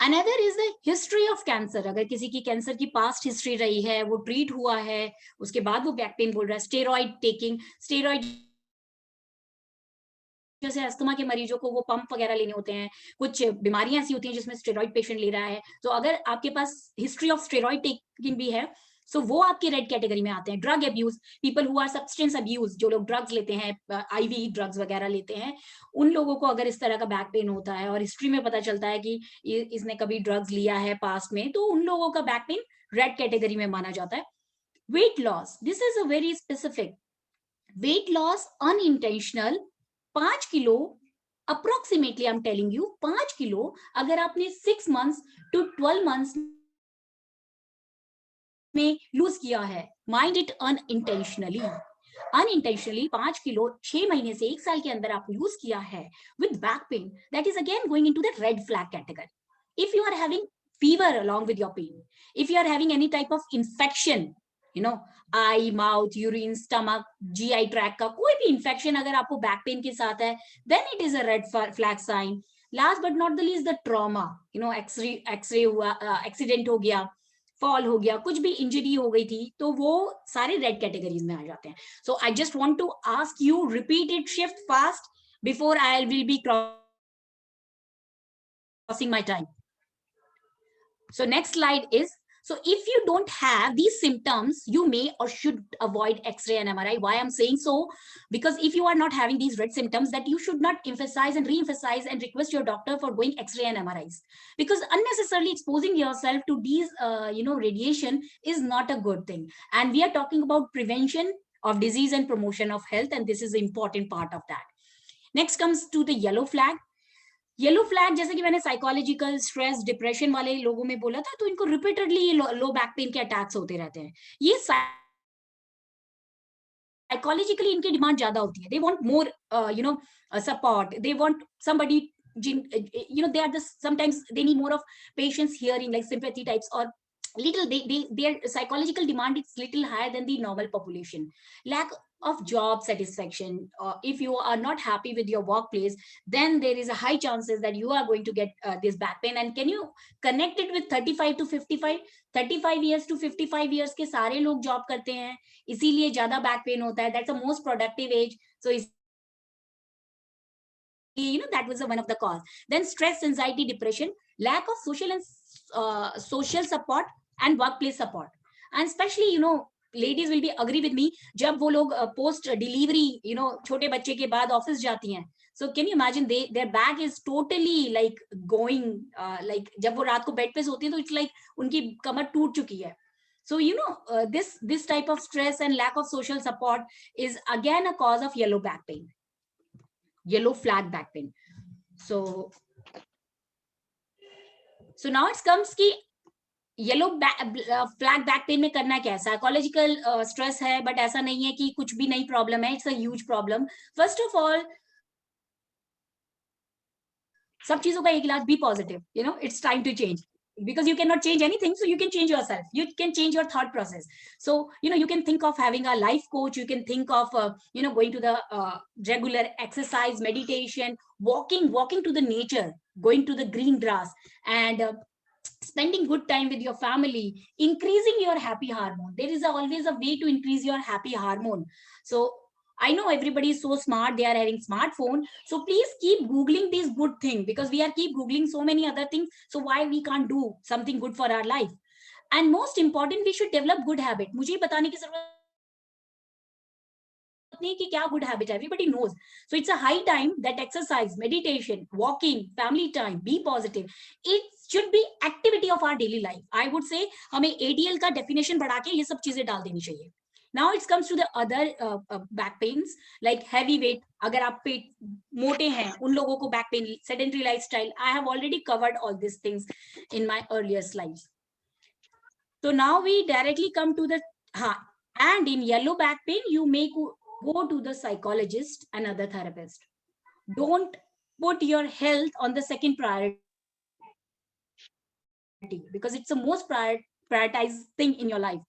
Another is the history of cancer. अगर किसी की कैंसर की पास्ट हिस्ट्री रही है, वो ट्रीट हुआ है, उसके बाद वो बैक पेन बोल रहा है. स्टेरॉइड टेकिंग, स्टेरॉइड जैसे अस्थमा के मरीजों को वो पंप वगैरह लेने होते हैं, कुछ बीमारियां ऐसी होती हैं जिसमें स्टेरॉइड पेशेंट ले रहा है. तो अगर आपके पास हिस्ट्री ऑफ स्टेरॉइड टेकिंग भी है, सो वो आपके रेड कैटेगरी में आते हैं. Drug abuse, people who are substance abuse, जो लोग ड्रग्स लेते हैं, आईवी ड्रग्स वगैरह लेते हैं, उन लोगों को अगर इस तरह का बैक पेन होता है और हिस्ट्री में पता चलता है कि इसने कभी ड्रग्स लिया है पास्ट में, तो उन लोगों का बैक पेन रेड कैटेगरी में माना जाता है. Weight loss, this is a very specific. Weight loss unintentional 5 kilo approximately, I am telling you, 5 kilo अगर आपने 6 months to 12 months में लूज किया है, माइंड इट अनइंटेंशनली. 5 किलो 6 महीने से 1 साल के अंदर आप लूज किया है with back pain, that is again going into the red flag category. If you are having fever along with your pain, if you are having any type of infection, I, mouth, urine, stomach, GI track का कोई भी infection अगर आपको back pain के साथ है, then it is a red flag sign. Last but not the least, the trauma. X-ray हुआ, accident हो गया, फॉल हो गया, कुछ भी इंजरी हो गई थी, तो वो सारे रेड कैटेगरीज में आ जाते हैं. So I just want to ask you, repeat it, shift fast before I will be crossing my time. So next slide is, so if you don't have these symptoms, you may or should avoid X-ray and MRI. Why I'm saying so? Because if you are not having these red symptoms, that you should not emphasize and re-emphasize and request your doctor for going X-ray and MRIs. Because unnecessarily exposing yourself to these, radiation is not a good thing. And we are talking about prevention of disease and promotion of health, and this is an important part of that. Next comes to the yellow flag. Yellow flag, जैसे कि मैंने psychological stress, depression वाले लोगों में बोला था, तो इनको रिपीटेडली ये लो बैक पेन के अटैक्स होते रहते हैं. ये साइकोलॉजिकली इनकी डिमांड ज्यादा होती है. They want more support, they want somebody, they are sometimes they need more of patience hearing, like sympathy types, or little their psychological demand is little higher than the normal population. Lack of job satisfaction, if you are not happy with your workplace, then there is a high chances that you are going to get this back pain. And can you connect it with 35 to 55? 35 years to 55 years के सारे लोग job करते हैं, इसीलिए ज्यादा back pain होता है. That's the most productive age. So that was one of the cause. Then stress, anxiety, depression, lack of social and social support and workplace support. And especially, ladies will be agree with me, जब वो लोग post delivery, छोटे बच्चे के बाद office जाती हैं, so can you imagine their back is totally like going, like जब वो रात को बेड पे सोती हैं तो it's like उनकी कमर टूट चुकी है. So this type of stress and lack of social support is again a cause of yellow back pain, yellow flag back pain. So now it comes कि येलो फ्लैग बैक पेन में करना क्या है. Psychological stress है, but ऐसा नहीं है कि कुछ भी नई प्रॉब्लम है. It's a huge problem. First of all, सब चीजों का एक इलाज, be positive. It's time to change, because you cannot change anything, so you can change yourself. You can change your thought process. So you can think of having a life coach. You can think of going to the regular exercise, meditation, walking to the nature, going to the green grass, and spending good time with your family, increasing your happy hormone. There is always a way to increase your happy hormone. So I know everybody is so smart, they are having smartphone, so please keep googling these good things, because we are keep googling so many other things. So why we can't do something good for our life? And most important, we should develop good habit. मुझे बताने की जरूरत नहीं कि क्या good habit है, everybody knows. So it's a high time that exercise, meditation, walking, family time, be positive, it should be activity of our daily life. I would say हमें ADL का डेफिनेशन बढ़ा के ये सब चीजें डाल देनी चाहिए. Now it comes to the other back pains like heavy weight. अगर आप पेट मोटे हैं उन लोगों को back pain, sedentary lifestyle. I have already covered all these things in my earlier slides. So now we directly come to the and in yellow back pain you may go to the psychologist and other therapist. Don't put your health on the second priority because it's the most prioritized thing in your life.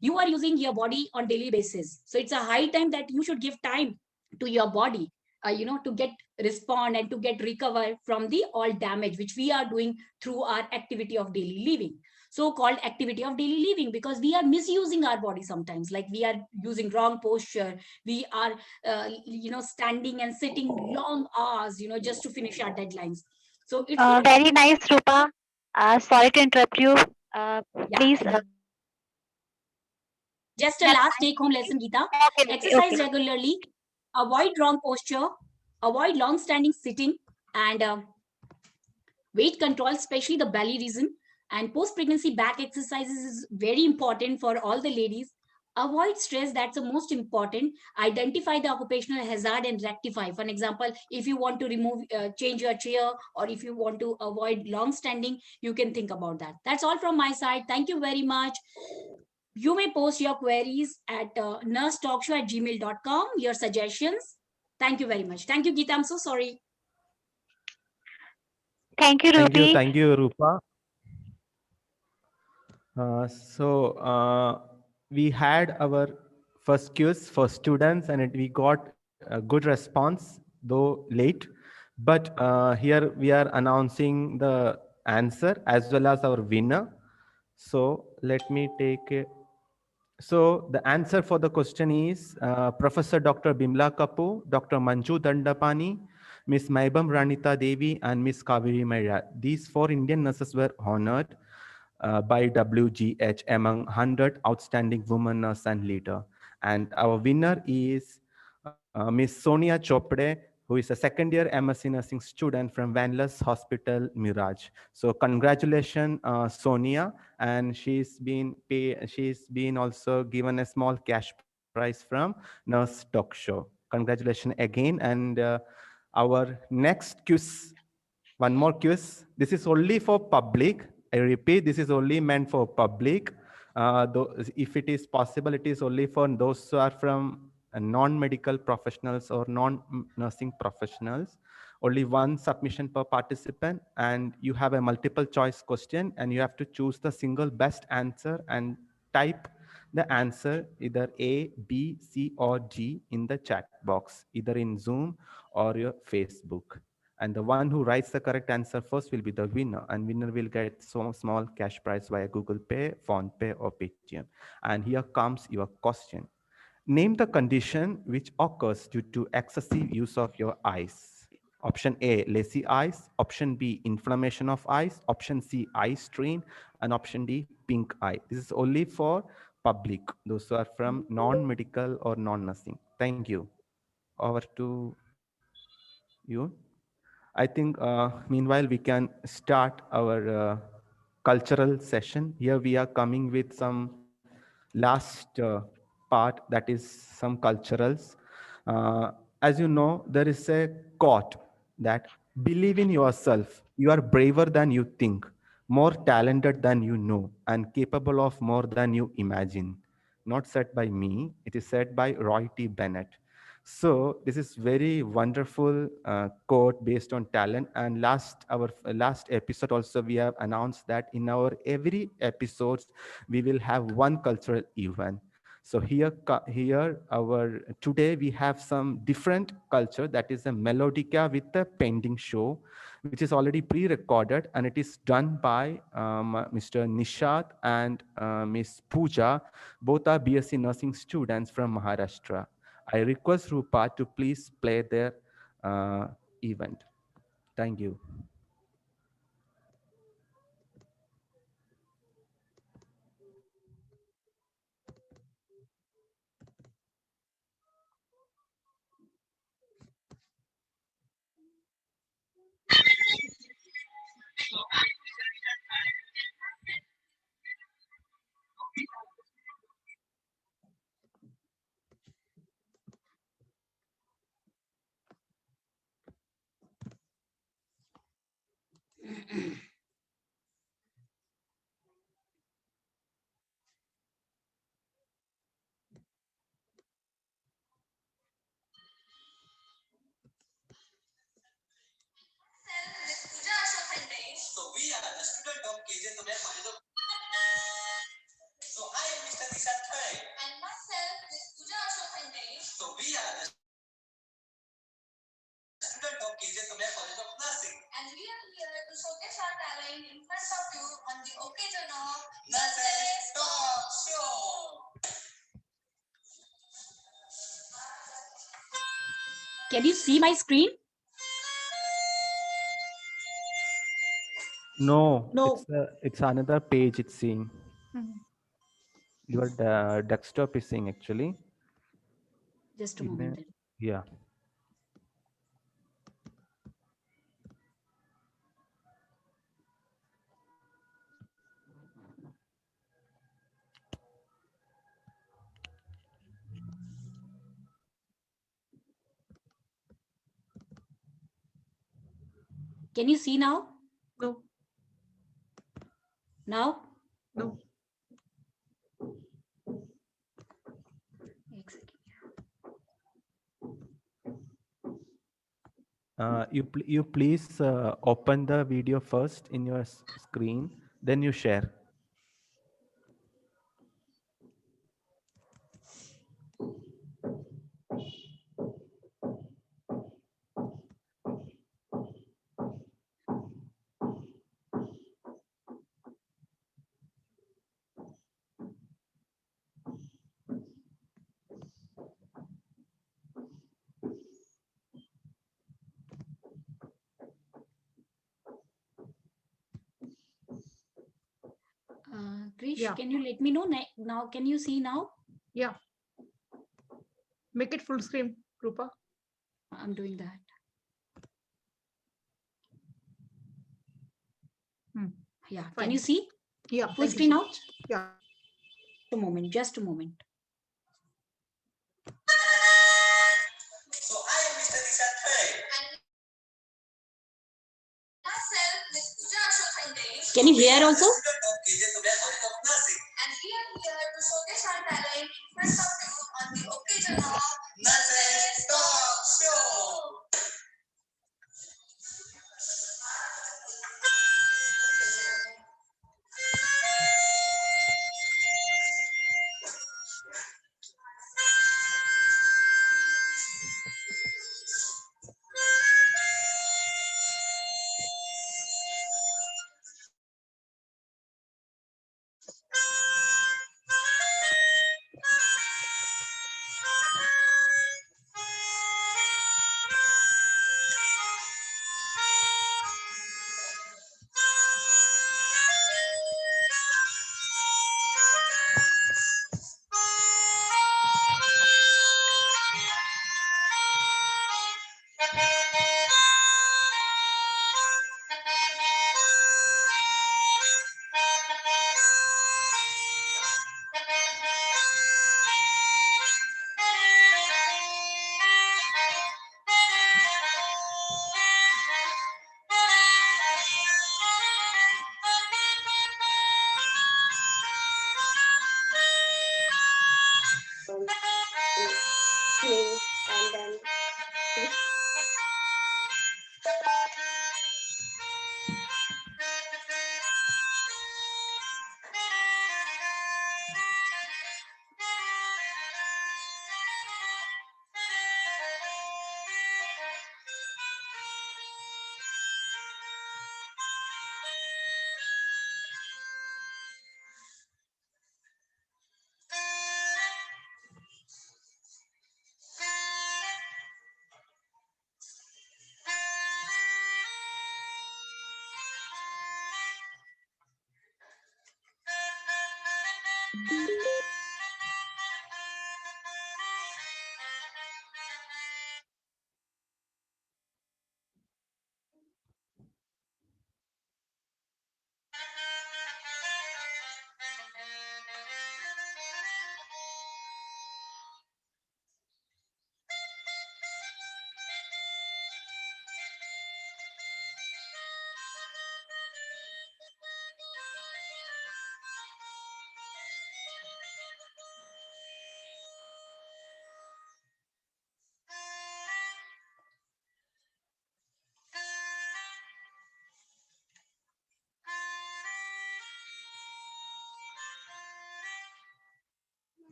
You are using your body on daily basis, so it's a high time that you should give time to your body, to get respond and to get recover from the all damage which we are doing through our activity of daily living, so called activity of daily living, because we are misusing our body sometimes, like we are using wrong posture, we are standing and sitting long hours, just to finish our deadlines. So it's not Very nice, Rupa. Sorry to interrupt you. Please. Just a last take home lesson, Geeta. Exercise regularly, avoid wrong posture, avoid long standing sitting, and weight control, especially the belly region. And post pregnancy back exercises is very important for all the ladies. Avoid stress, that's the most important. Identify the occupational hazard and rectify. For an example, if you want to change your chair, or if you want to avoid long standing, you can think about that. That's all from my side. Thank you very much. You may post your queries at nursetalkshow@gmail.com, your suggestions. Thank you very much. Thank you, Geeta. I'm so sorry. Thank you, Ruby. Thank you, Rupa. So we had our first quiz for students, and we got a good response, though late. But here we are announcing the answer as well as our winner. So let me take it. So the answer for the question is Professor Dr. Bimla Kapoor, Dr. Manju Dandapani, Miss Maibam Ranita Devi, and Miss Kaveri Maya. These 4 Indian nurses were honored by WGH among 100 outstanding women nurse and leader. And our winner is Miss Sonia Chopde, who is a second-year MSc nursing student from Vanless Hospital, Miraj. So congratulations, Sonia, and she's been also given a small cash prize from Nurse Talk Show. Congratulations again, and our next quiz. One more quiz. This is only for public. I repeat, this is only meant for public. Though, if it is possible, it is only for those who are from non-medical professionals or non-nursing professionals. Only one submission per participant, and you have a multiple choice question, and you have to choose the single best answer and type the answer either A, B, C, or G in the chat box, either in Zoom or your Facebook. And the one who writes the correct answer first will be the winner, and winner will get some small cash prize via Google Pay, PhonePe, or Paytm. And here comes your question. Name the condition which occurs due to excessive use of your eyes. Option A, lazy eyes. Option B, inflammation of eyes. Option C, eye strain. And option D, pink eye. This is only for public, those who are from non-medical or non-nursing. Thank you. Over to you. I think, meanwhile, we can start our cultural session. Here we are coming with some last part, that is some culturals. As you know, there is a quote that believe in yourself. You are braver than you think, more talented than you know, and capable of more than you imagine. Not said by me, it is said by Roy T. Bennett. So this is very wonderful quote based on talent. And our last episode also, we have announced that in our every episodes we will have one cultural event. So here today we have some different culture, that is a melodica with a painting show, which is already pre-recorded, and it is done by Mr. Nishad and Miss Pooja. Both are BSc nursing students from Maharashtra. I request Rupa to please play their event. Thank you. Can you see my screen? No, No. it's another page it's seeing. Mhm. Your desktop is seeing actually. Just a moment. Then. Yeah. Can you see now? No. Now? No. You please open the video first in your screen, then you share. Krish, Yeah. can you let me know now? Can you see now? Yeah. Make it full screen, Rupa. I'm doing that. Yeah. Fine. Can you see? Yeah. Full thank you screen so now? much. Yeah. A moment. Just a moment. So I am Mr. Nishant Khay. Can you hear also? Student of KJ Tobacco of Nursing. And we are here to showcase our talent in front of you on the occasion of Nurses Talk Show.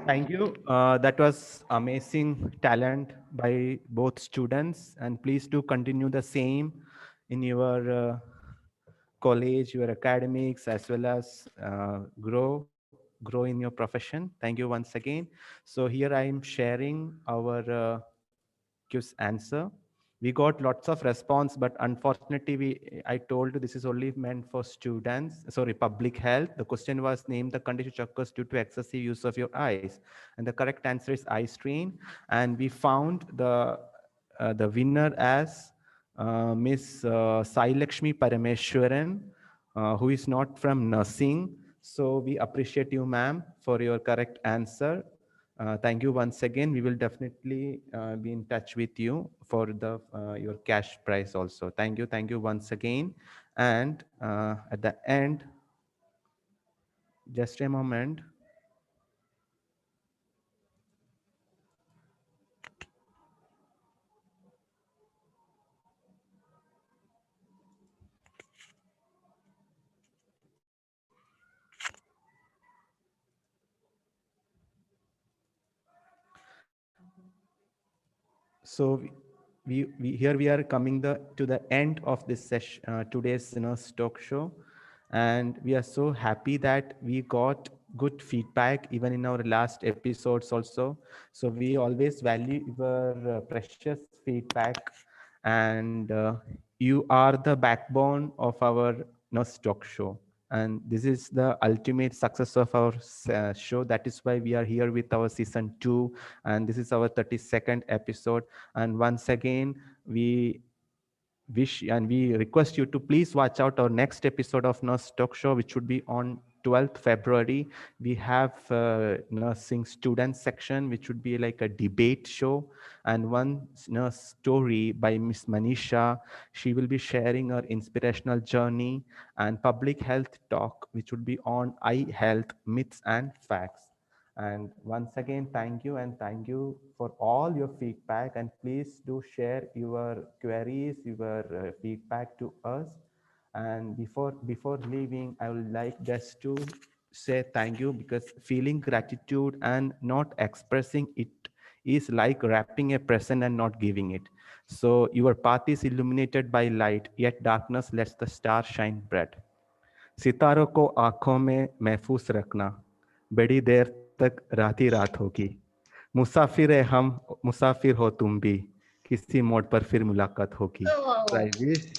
Thank you. That was amazing talent by both students, and please do continue the same in your college, your academics, as well as grow in your profession. Thank you once again. So here I am sharing our quiz answer. We got lots of response, but unfortunately, I told you this is only meant for students. Sorry, public health. The question was name the condition which occurs due to excessive use of your eyes, and the correct answer is eye strain. And we found the winner as Miss Sai Lakshmi Parameshwaran, who is not from nursing. So we appreciate you, ma'am, for your correct answer. Thank you once again. We will definitely be in touch with you for the your cash prize also. Thank you once again. And at the end, just a moment. So here we are coming to the end of this session, today's nurse talk show, and we are so happy that we got good feedback even in our last episodes also. So we always value your precious feedback, and you are the backbone of our nurse talk show. And this is the ultimate success of our show. That is why we are here with our season 2, and this is our 32nd episode. And once again, we wish and we request you to please watch out our next episode of Nurse Talk Show, which would be on 12th February. We have nursing student section, which would be like a debate show, and one nurse story by Miss Manisha. She will be sharing her inspirational journey, and public health talk, which would be on eye health, myths and facts. And once again, thank you, and thank you for all your feedback. And please do share your queries, your feedback to us. And before leaving, I would like just to say thank you, because feeling gratitude and not expressing it is like wrapping a present and not giving it. So your path is illuminated by light, yet darkness lets the star shine bright. सितारों को आंखों में महफूज रखना, बड़ी देर तक रात ही रात होगी। मुसाफिर है हम, मुसाफिर हो तुम भी, किसी मोड़ पर फिर मुलाकात होगी। Oh, I wish